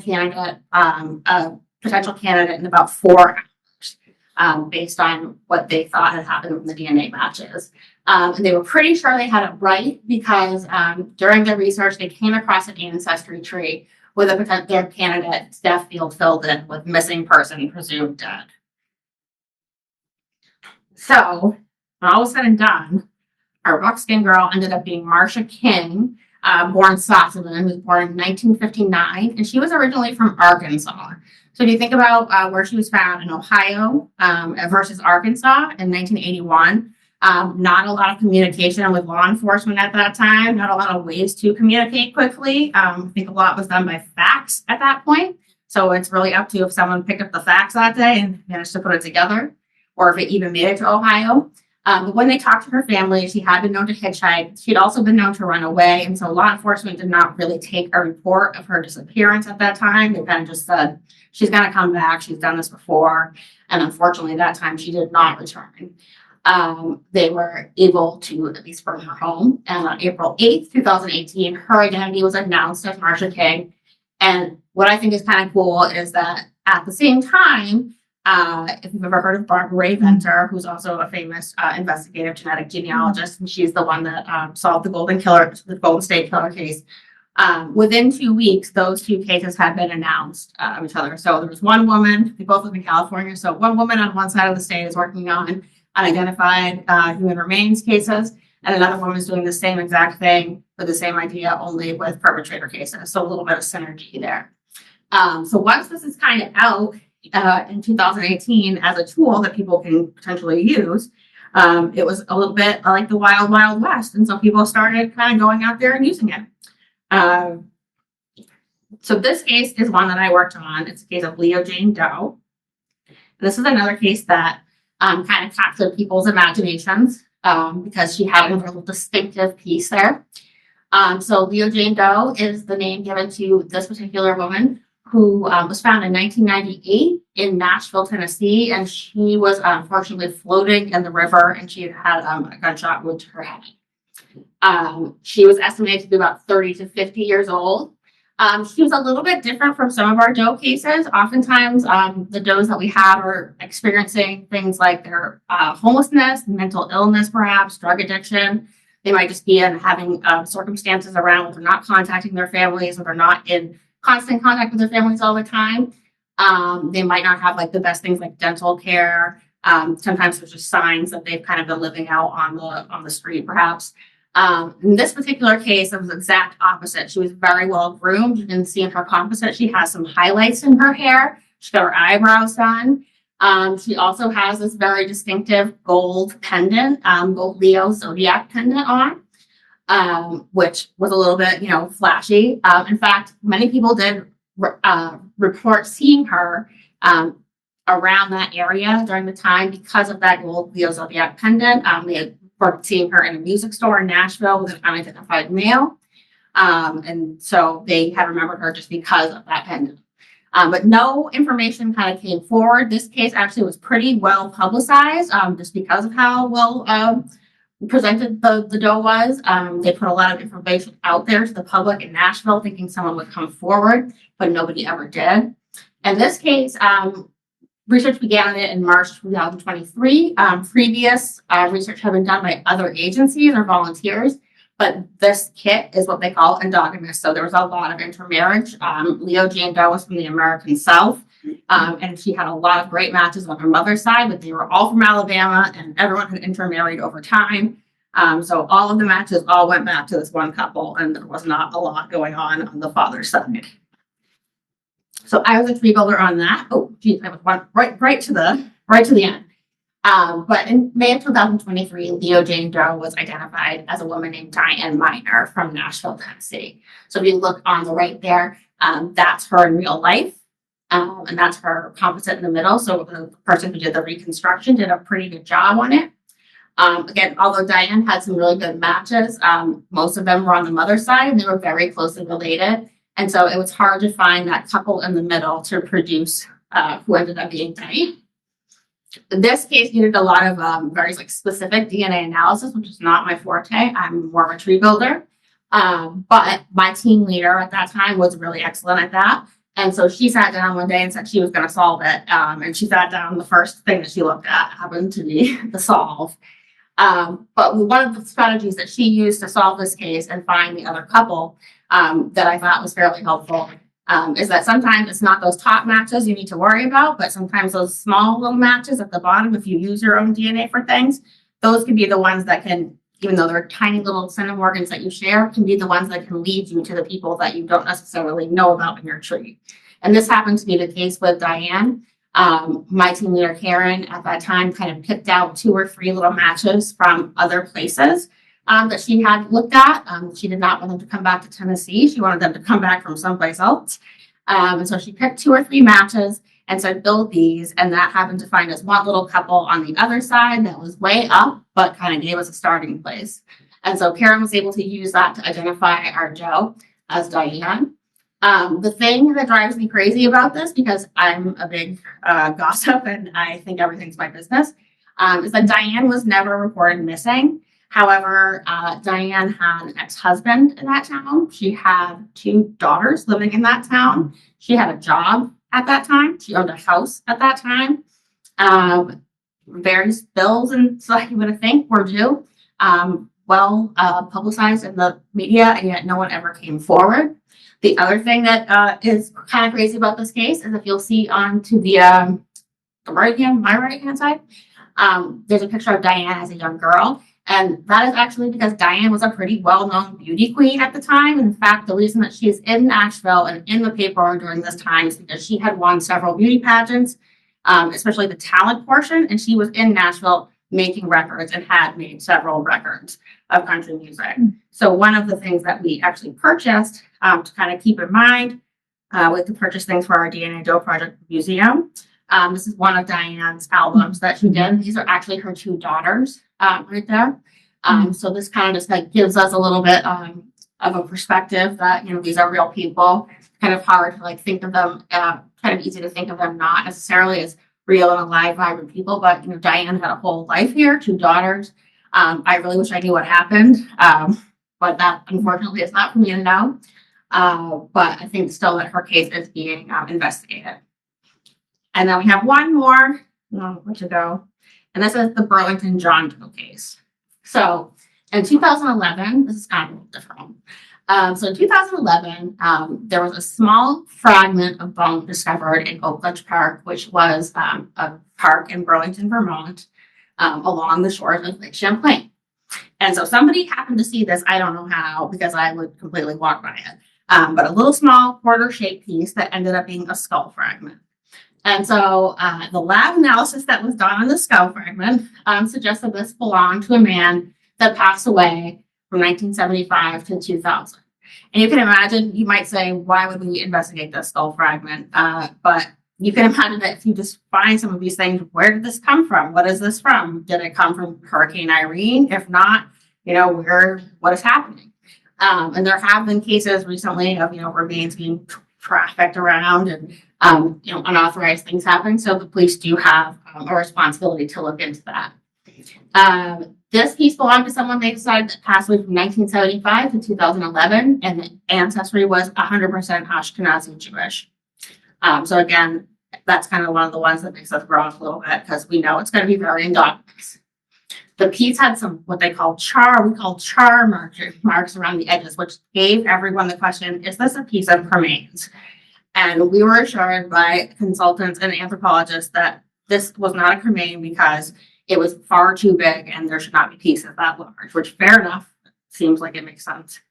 potential candidate in about 4 hours based on what they thought had happened with the DNA matches. And they were pretty sure they had it right because during their research, they came across an ancestry tree with their candidate's death field filled in with missing person presumed dead. So when all was said and done, our Buckskin Girl ended up being Marcia King, born Sossaman, who was born in 1959, and she was originally from Arkansas. So if you think about where she was found in Ohio versus Arkansas in 1981, not a lot of communication with law enforcement at that time, not a lot of ways to communicate quickly. I think a lot was done by fax at that point. So it's really up to if someone picked up the fax that day and managed to put it together, or if it even made it to Ohio. But when they talked to her family, she had been known to hitchhike. She'd also been known to run away. And so law enforcement did not really take a report of her disappearance at that time. They kind of just said, she's going to come back. She's done this before. And unfortunately, that time she did not return. They were able to at least bring her home. And on April 8th, 2018, her identity was announced as Marcia King. And what I think is kind of cool is that at the same time, if you've ever heard of Barbara Ray Venter, who's also a famous investigative genetic genealogist, and she's the one that solved the Golden State Killer case. Within 2 weeks, those two cases had been announced of each other. So there was one woman, they both live in California. So one woman on one side of the state is working on unidentified human remains cases, and another woman is doing the same exact thing for the same idea, only with perpetrator cases. So a little bit of synergy there. So once this is kind of out, in 2018 as a tool that people can potentially use, it was a little bit like the wild, wild west. And so people started kind of going out there and using it. So this case is one that I worked on. It's a case of Leo Jane Doe. This is another case that kind of captured people's imaginations because she had a real distinctive piece there. So Leo Jane Doe is the name given to this particular woman who was found in 1998 in Nashville, Tennessee, and she was unfortunately floating in the river, and she had a gunshot wound to her head. She was estimated to be about 30 to 50 years old. She was a little bit different from some of our Doe cases. Oftentimes, the Does that we have are experiencing things like their homelessness, mental illness, perhaps drug addiction. They might just be having circumstances around where they're not contacting their families, or they're not in constant contact with their families all the time. They might not have like the best things like dental care. Sometimes there's just signs that they've kind of been living out on the street, perhaps. In this particular case, it was the exact opposite. She was very well groomed. You can see in her composite, she has some highlights in her hair. She got her eyebrows done. She also has this very distinctive gold pendant, gold Leo zodiac pendant on, which was a little bit, flashy. In fact, many people did report seeing her around that area during the time because of that gold Leo zodiac pendant. They had reported seeing her in a music store in Nashville with an unidentified male. And so they had remembered her just because of that pendant. But no information kind of came forward. This case actually was pretty well publicized just because of how well presented the Doe was. They put a lot of information out there to the public in Nashville thinking someone would come forward, but nobody ever did. In this case, research began on it in March 2023. Previous research had been done by other agencies or volunteers, but this kit is what they call endogamous. So there was a lot of intermarriage. Leo Jane Doe was from the American South, and she had a lot of great matches on her mother's side, but they were all from Alabama, and everyone had intermarried over time. So all of the matches all went back to this one couple, and there was not a lot going on the father's side. So I was a tree builder on that. Oh, geez, I was right to the end. But in May of 2023, Leo Jane Doe was identified as a woman named Diane Miner from Nashville, Tennessee. So if you look on the right there, that's her in real life. And that's her composite in the middle. So the person who did the reconstruction did a pretty good job on it. Again, although Diane had some really good matches, most of them were on the mother's side and they were very closely related. And so it was hard to find that couple in the middle to produce who ended up being Diane. This case needed a lot of very specific DNA analysis, which is not my forte. I'm more of a tree builder. But my team leader at that time was really excellent at that. And so she sat down one day and said she was going to solve it. And she sat down, the first thing that she looked at happened to be the solve. But one of the strategies that she used to solve this case and find the other couple that I thought was fairly helpful is that sometimes it's not those top matches you need to worry about, but sometimes those small little matches at the bottom, if you use your own DNA for things, those can be the ones that can, even though they're tiny little centimorgans that you share, can be the ones that can lead you to the people that you don't necessarily know about in your tree. And this happened to be the case with Diane. My team leader, Karen, at that time kind of picked out 2 or 3 little matches from other places that she had looked at. She did not want them to come back to Tennessee. She wanted them to come back from someplace else. And so she picked 2 or 3 matches and said, build these. And that happened to find us one little couple on the other side that was way up, but kind of gave us a starting place. And so Karen was able to use that to identify our Joe as Diane. The thing that drives me crazy about this, because I'm a big gossip and I think everything's my business, is that Diane was never reported missing. However, Diane had an ex-husband in that town. She had 2 daughters living in that town. She had a job at that time. She owned a house at that time. Various bills and stuff you would think were due, publicized in the media, and yet no one ever came forward. The other thing that is kind of crazy about this case is if you'll see on to my right hand side, there's a picture of Diane as a young girl. And that is actually because Diane was a pretty well-known beauty queen at the time. In fact, the reason that she's in Nashville and in the paper during this time is because she had won several beauty pageants, especially the talent portion. And she was in Nashville making records and had made several records of country music. So one of the things that we actually purchased to kind of keep in mind We could purchase things for our DNA Doe Project museum. This is one of Diane's albums that she did. These are actually her two daughters right there. So this kind of just like gives us a little bit of a perspective that, you know, these are real people. Kind of hard to like think of them, kind of easy to think of them not necessarily as real and alive, vibrant people, but, you know, Diane had a whole life here, two daughters. I really wish I knew what happened, but that unfortunately is not for me to know. But I think still that her case is being investigated. And then we have one more, where to go? And this is the Burlington John Doe case. So in 2011, this is kind of a little different. So in 2011, there was a small fragment of bone discovered in Oakledge Park, which was a park in Burlington, Vermont, along the shores of Lake Champlain. And so somebody happened to see this. I don't know how, because I would completely walk by it. But a little small quarter-shaped piece that ended up being a skull fragment. And so the lab analysis that was done on the skull fragment suggested this belonged to a man that passed away from 1975 to 2000. And you can imagine, you might say, why would we investigate this skull fragment? But you can imagine that if you just find some of these things, where did this come from? What is this from? Did it come from Hurricane Irene? If not, you know, what is happening? And there have been cases recently of, you know, remains being trafficked around and, you know, unauthorized things happening. So the police do have a responsibility to look into that. This piece belonged to someone they decided that passed away from 1975 to 2011, and the ancestry was 100% Ashkenazi Jewish. So again, that's kind of one of the ones that makes us grow up a little bit because we know it's going to be very innocuous. The piece had some what they call char marks around the edges, which gave everyone the question, is this a piece of cremains? And we were assured by consultants and anthropologists that this was not a cremain because it was far too big and there should not be pieces that large, which fair enough, seems like it makes sense.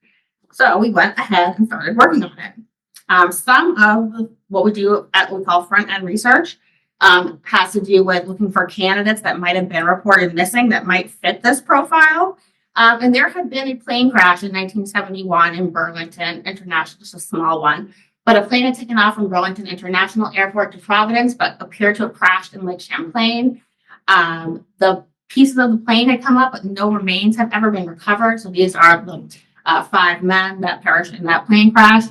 So we went ahead and started working on it. Some of what we do at what we call front-end research has to do with looking for candidates that might have been reported missing that might fit this profile. And there had been a plane crash in 1971 in Burlington International, just a small one. But a plane had taken off from Burlington International Airport to Providence, but appeared to have crashed in Lake Champlain. The pieces of the plane had come up, but no remains have ever been recovered. So these are the 5 men that perished in that plane crash.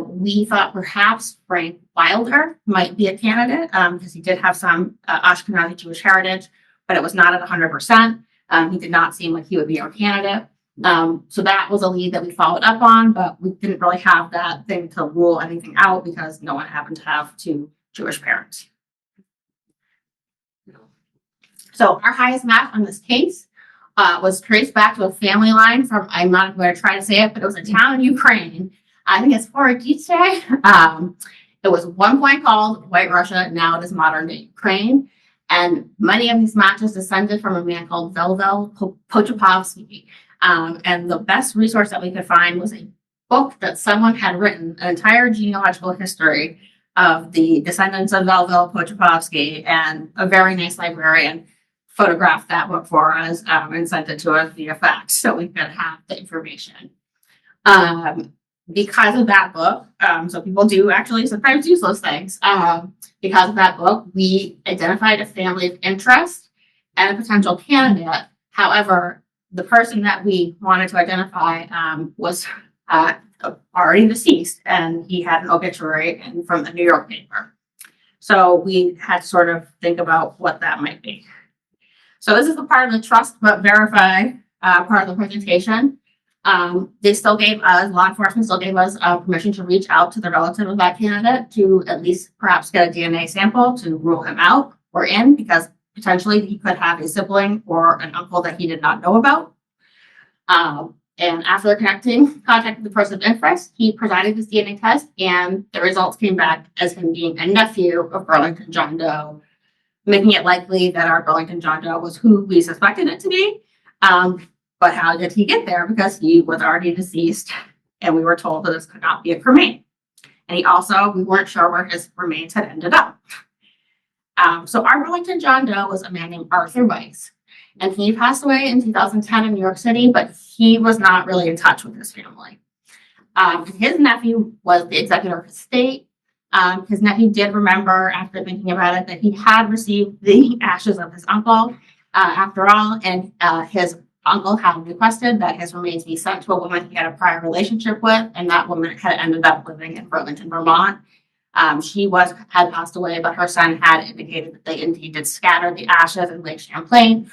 We thought perhaps Frank Wilder might be a candidate because he did have some Ashkenazi Jewish heritage, but it was not at 100%. He did not seem like he would be our candidate. So that was a lead that we followed up on, but we didn't really have that thing to rule anything out because no one happened to have 2 Jewish parents. So our highest match on this case was traced back to a family line from, I'm not going to try to say it, but it was a town in Ukraine. I think it's Horodice. It was at one point called White Russia. Now it is modern day Ukraine. And many of these matches descended from a man called Velvel Pochapovsky. And the best resource that we could find was a book that someone had written, an entire genealogical history of the descendants of Velvel Pochapovsky, and a very nice librarian photographed that book for us and sent it to us via fax so we could have the information. Because of that book, so people do actually sometimes use those things. Because of that book, we identified a family of interest and a potential candidate. However, the person that we wanted to identify was already deceased, and he had an obituary from the New York paper. So we had to sort of think about what that might be. So this is the part of the trust but verify part of the presentation. They still gave us, law enforcement still gave us permission to reach out to the relative of that candidate to at least perhaps get a DNA sample to rule him out or in, because potentially he could have a sibling or an uncle that he did not know about. And after contacted the person of interest, he provided his DNA test, and the results came back as him being a nephew of Burlington John Doe, making it likely that our Burlington John Doe was who we suspected it to be. But how did he get there? Because he was already deceased, and we were told that this could not be a cremain. And we weren't sure where his remains had ended up. So our Burlington John Doe was a man named Arthur Weiss, and he passed away in 2010 in New York City, but he was not really in touch with his family. His nephew was the executor of his estate. His nephew did remember, after thinking about it, that he had received the ashes of his uncle, after all, and his uncle had requested that his remains be sent to a woman he had a prior relationship with, and that woman had ended up living in Burlington, Vermont. She had passed away, but her son had indicated that they indeed did scatter the ashes in Lake Champlain,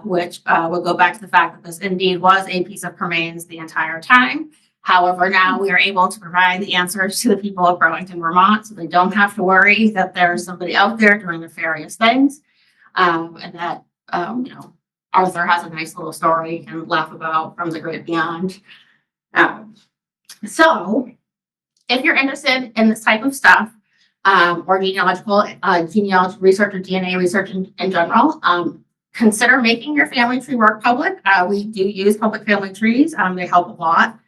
which would go back to the fact that this indeed was a piece of cremains the entire time. However, now we are able to provide the answers to the people of Burlington, Vermont, so they don't have to worry that there's somebody out there doing nefarious things, and that Arthur has a nice little story he can laugh about from the great beyond. So, if you're interested in this type of stuff, or genealogy research or DNA research in general, consider making your family tree work public. We do use public family trees. They help a lot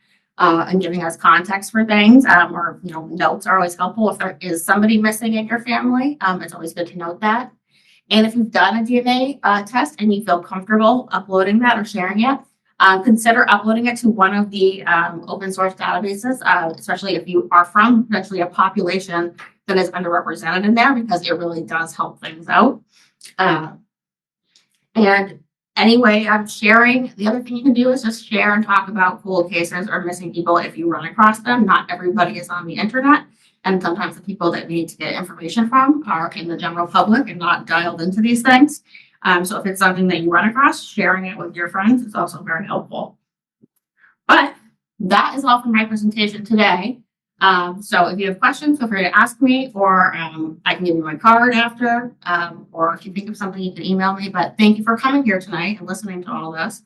in giving us context for things, or notes are always helpful. If there is somebody missing in your family, it's always good to note that. And if you've done a DNA test and you feel comfortable uploading that or sharing it, consider uploading it to one of the open source databases, especially if you are from potentially a population that is underrepresented in there, because it really does help things out. And anyway, I'm sharing. The other thing you can do is just share and talk about cool cases or missing people if you run across them. Not everybody is on the internet. And sometimes the people that we need to get information from are in the general public and not dialed into these things. So if it's something that you run across, sharing it with your friends is also very helpful. But that is all for my presentation today. So if you have questions, feel free to ask me, or I can give you my card after, or if you think of something, you can email me. But thank you for coming here tonight and listening to all this,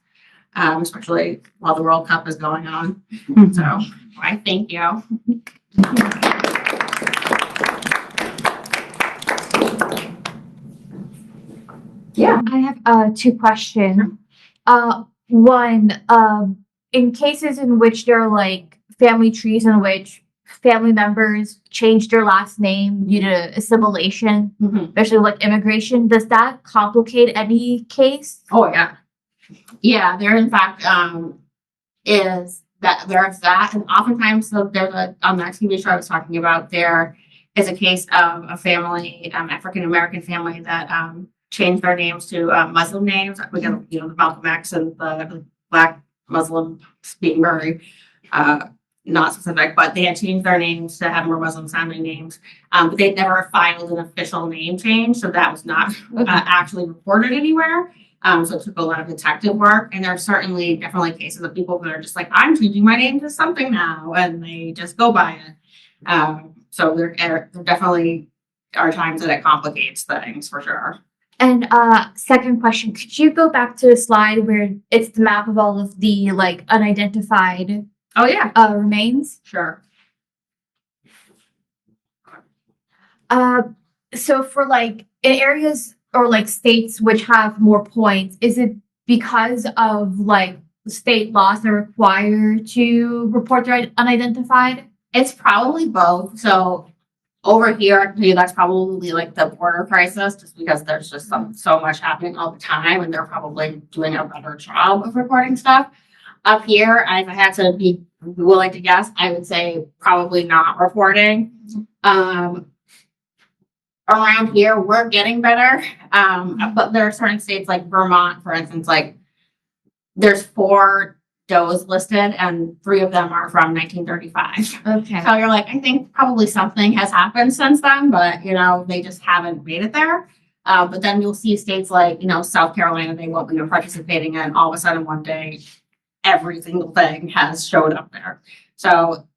especially while the World Cup is going on. So I thank you. Yeah. I have two questions. One, in cases in which there are like family trees in which family members change their last name due to assimilation, especially like immigration, does that complicate any case? Oh yeah. Yeah, there in fact there's that, and oftentimes there's on that TV show I was talking about, there is a case of a family, African American family that changed their names to Muslim names. We got the Malcolm X and the Black Muslim being very not specific, but they had changed their names to have more Muslim sounding names. But they'd never filed an official name change, so that was not actually reported anywhere. So it took a lot of detective work, and there are definitely cases of people that are just like, I'm changing my name to something now, and they just go by it. So there definitely are times that it complicates things for sure. And second question, could you go back to the slide where it's the map of all of the like unidentified remains? Sure. So for like in areas or like states which have more points, is it because of like state laws that require to report their unidentified? It's probably both. So over here, that's probably like the border crisis, just because there's just so much happening all the time, and they're probably doing a better job of reporting stuff. Up here, if I had to be willing to guess, I would say probably not reporting. Around here, we're getting better, but there are certain states like Vermont, for instance, like there's 4 Does listed, and 3 of them are from 1935. Okay. So you're like, I think probably something has happened since then, but they just haven't made it there. But then you'll see states like South Carolina, they won't be participating, and all of a sudden one day, every single thing has showed up there. So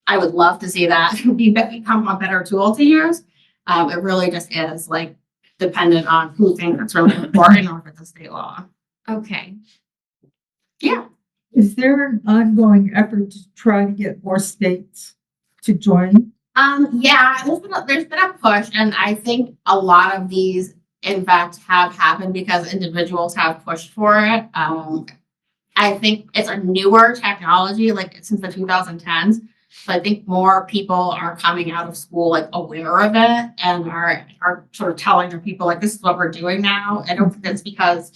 I would love to see that become a better tool to use. It really just is like dependent on who thinks it's really important or if it's a state law. Okay. Yeah. Is there an ongoing effort to try to get more states to join? Yeah, there's been a push, and I think a lot of these, in fact, have happened because individuals have pushed for it. I think it's a newer technology, like since the 2010s. So I think more people are coming out of school like aware of it and are sort of telling their people like, this is what we're doing now. I don't think it's because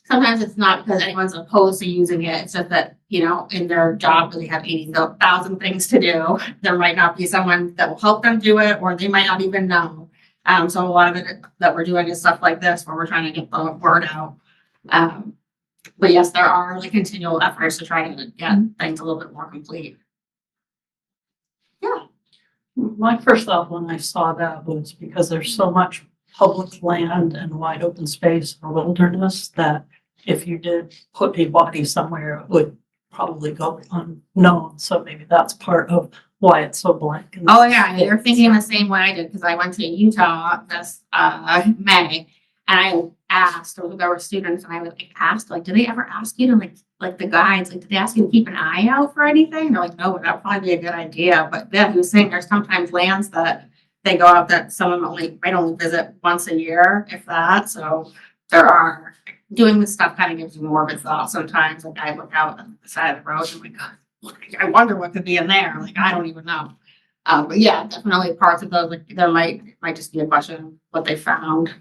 sometimes it's not because anyone's opposed to using it. It's just that, in their job, they have 80,000 things to do. There might not be someone that will help them do it, or they might not even know. So a lot of it that we're doing is stuff like this, where we're trying to get the word out. But yes, there are like continual efforts to try to get things a little bit more complete. Yeah. My first thought when I saw that was because there's so much public land and wide open space or wilderness that if you did put a body somewhere, it would probably go unknown. So maybe that's part of why it's so blank. Oh yeah, you're thinking the same way I did, because I went to Utah this May, and I asked, or there were students, and I was asked, like, do they ever ask you to like the guides, like, did they ask you to keep an eye out for anything? They're like, no, that'd probably be a good idea. But then he was saying there's sometimes lands that they go out that some of them might only visit once a year, if that. So there are doing this stuff kind of gives you more of a thought sometimes. Like, I look out on the side of the road and I'm like, I wonder what could be in there. Like, I don't even know. But yeah, definitely parts of those, like, there might just be a question of what they found.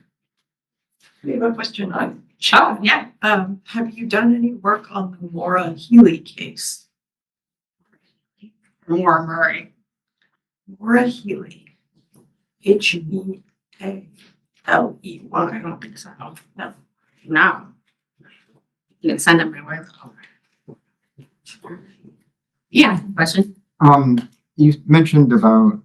We have a question on Oh, yeah. have you done any work on the Maura Healey case? More Murray. Maura Healey, Healey. I don't think so. No. No. You can send them my way though. Yeah, question. You mentioned about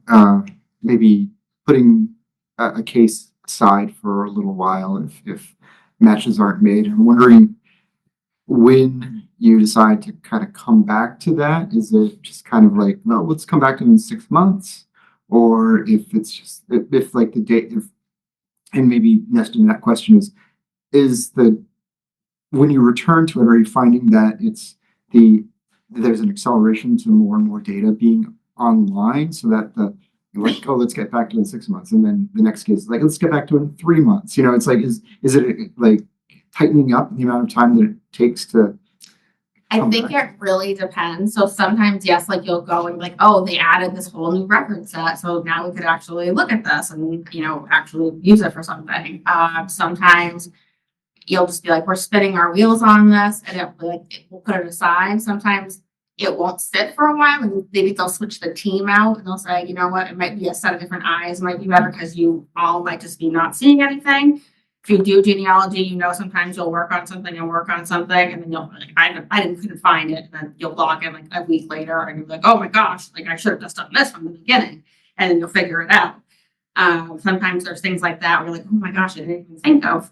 maybe putting a case aside for a little while if matches aren't made. I'm wondering when you decide to kind of come back to that. Is it just kind of like, no, let's come back to it in 6 months, or if it's just if like the date, and maybe nesting that question is the when you return to it, are you finding that there's an acceleration to more and more data being online, so that like, oh, let's get back to it in 6 months, and then the next case, like, let's get back to it in 3 months. It's like, is it like tightening up the amount of time that it takes to? I think it really depends. So sometimes, yes, like you'll go and like, oh, they added this whole new record set, so now we could actually look at this and actually use it for something. Sometimes you'll just be like, we're spinning our wheels on this, and we'll put it aside. Sometimes it won't sit for a while, and maybe they'll switch the team out, and they'll say, you know what, it might be a set of different eyes, might be better because you all might just be not seeing anything. If you do genealogy, sometimes you'll work on something, and then you'll like, couldn't find it, and then you'll log in like a week later, and you're like, oh my gosh, like I should have just done this from the beginning, and then you'll figure it out. Sometimes there's things like that where you're like, oh my gosh, I didn't even think of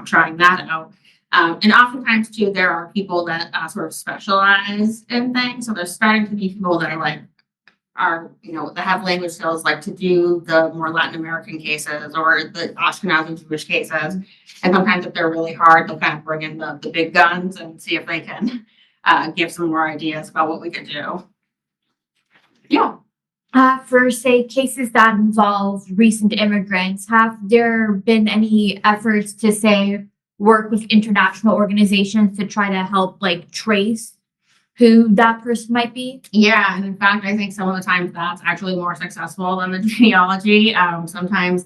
trying that out. And oftentimes too, there are people that sort of specialize in things. So there's starting to be people that that have language skills, like to do the more Latin American cases or the Ashkenazi Jewish cases. And sometimes if they're really hard, they'll kind of bring in the big guns and see if they can give some more ideas about what we could do. Yeah. For, say, cases that involve recent immigrants, have there been any efforts to, say, work with international organizations to try to help, like, trace who that person might be? Yeah, and in fact, I think some of the times that's actually more successful than the genealogy. Sometimes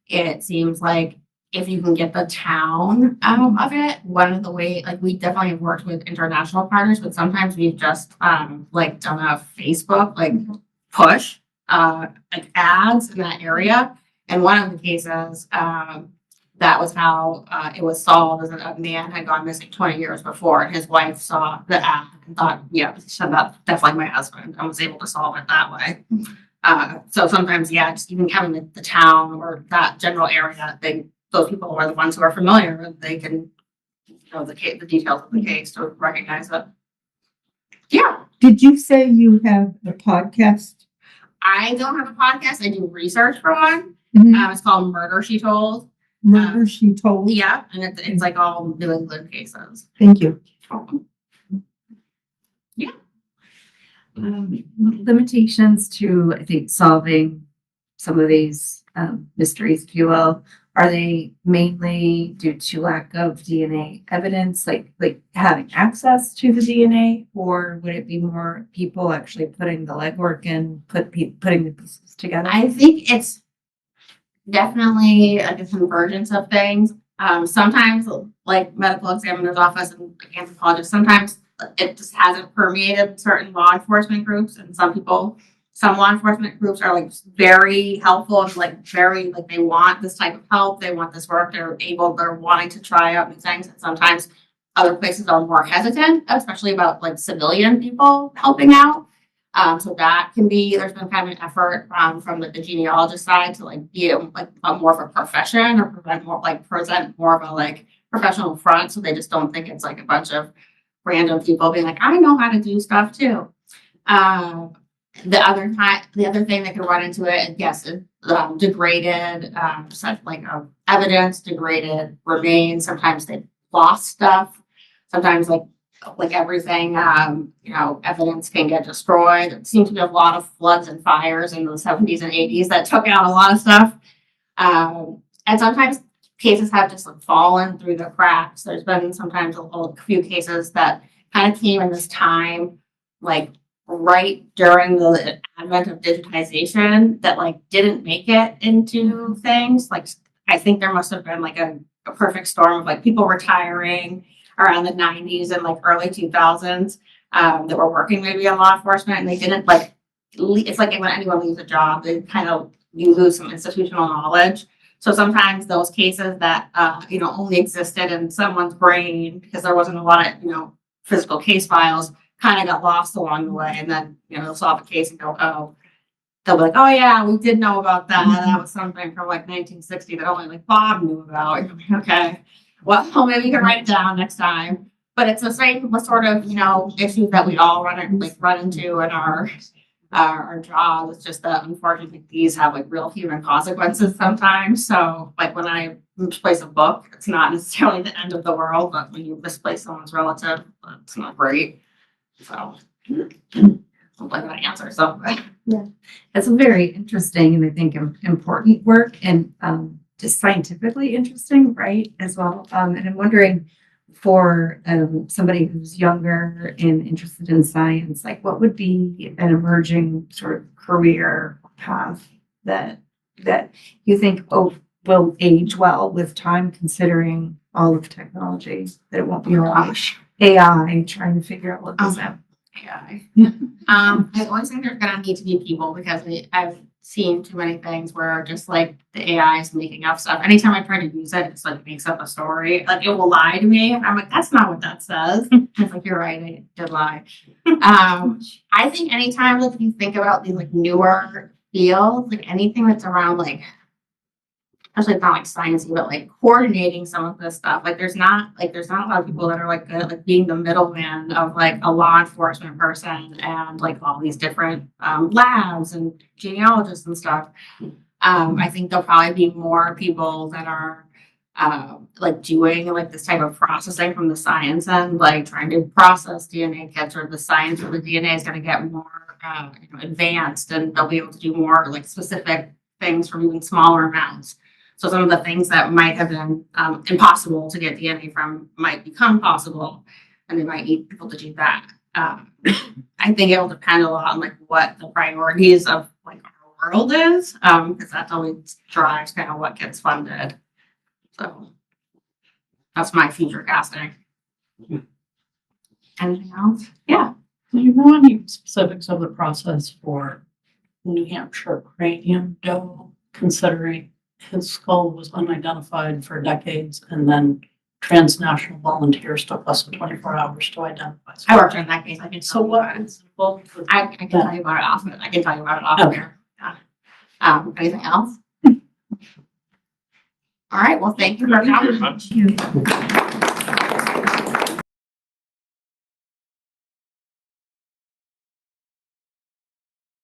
it seems like if you can get the town of it, one of the ways, like, we definitely have worked with international partners, but sometimes we've just done a Facebook push ads in that area. And one of the cases, that was how it was solved, is that a man had gone missing 20 years before, and his wife saw the ad and thought, yeah, so that's definitely my husband, and was able to solve it that way. So sometimes, yeah, just even having the town or that general area, those people are the ones who are familiar, they can know the details of the case to recognize it. Yeah. Did you say you have a podcast? I don't have a podcast. I do research for one. Mhm. It's called Murder, She Told. Murder, She Told? Yeah, and it's like all New England cases. Thank you. Yeah. Limitations to, I think, solving some of these mysteries, if you will, are they mainly due to lack of DNA evidence, like having access to the DNA, or would it be more people actually putting the legwork in, putting the pieces together? I think it's definitely a convergence of things. Sometimes, like medical examiner's office and anthropologists, sometimes it just hasn't permeated certain law enforcement groups, and some law enforcement groups are like very helpful and like very like they want this type of help, they want this work, they're wanting to try out new things, and sometimes other places are more hesitant, especially about like civilian people helping out. So that can be, there's been kind of an effort from like the genealogist side to like be like a more of a profession or present more of a like professional front, so they just don't think it's like a bunch of random people being like, I know how to do stuff too. The other thing that could run into it, yes, degraded, such like evidence, degraded remains. Sometimes they lost stuff. Sometimes like everything, evidence can get destroyed. There seems to be a lot of floods and fires in the 70s and 80s that took out a lot of stuff. And sometimes cases have just like fallen through the cracks. There's been sometimes a few cases that kind of came in this time, like right during the advent of digitization, that like didn't make it into things. Like I think there must have been like a perfect storm of like people retiring around the 90s and like early 2000s that were working maybe in law enforcement, and they didn't like, it's like when anyone leaves a job, you lose some institutional knowledge. So sometimes those cases that, only existed in someone's brain because there wasn't a lot of, physical case files, kind of got lost along the way. And then, they'll solve a case and go, oh, they'll be like, oh yeah, we did know about that. That was something from like 1960 that only like Bob knew about. Okay, well, maybe you can write it down next time. But it's the same sort of, issues that we all run into in our job. It's just that unfortunately these have like real human consequences sometimes. So like when I misplace a book, it's not necessarily the end of the world, but when you misplace someone's relative, it's not great. So hopefully that answer. So Yeah, it's a very interesting and I think important work, and just scientifically interesting, right, as well. And I'm wondering for somebody who's younger and interested in science, like what would be an emerging sort of career path that you think will age well with time, considering all of the technology, that it won't be like AI trying to figure out what goes out. AI. I always think there's gonna need to be people, because I've seen too many things where just like the AI is making up stuff. Anytime I try to use it, it's like makes up a story. Like it will lie to me. I'm like, that's not what that says. It's like, you're right, I did lie. I think anytime like you think about these like newer fields, like anything that's around like, especially it's not like sciencey, but like coordinating some of this stuff. Like there's not a lot of people that are like good at like being the middleman of like a law enforcement person and like all these different labs and genealogists and stuff. I think there'll probably be more people that are like doing like this type of processing from the science end, like trying to process DNA kits, or the science of the DNA is going to get more advanced, and they'll be able to do more like specific things from even smaller amounts. So some of the things that might have been impossible to get DNA from might become possible, and they might need people to do that. I think it will depend a lot on like what the priorities of like our world is, because that always drives kind of what gets funded. So that's my future casting. Anything else? Yeah. Do you know any specifics of the process for New Hampshire cranium Doe, considering his skull was unidentified for decades, and then transnational volunteers took less than 24 hours to identify? I worked on that case. I can So what is involved with I can tell you about it off. I can tell you about it off here. Yeah. Anything else? All right. Well, thank you for coming. Thank you very much.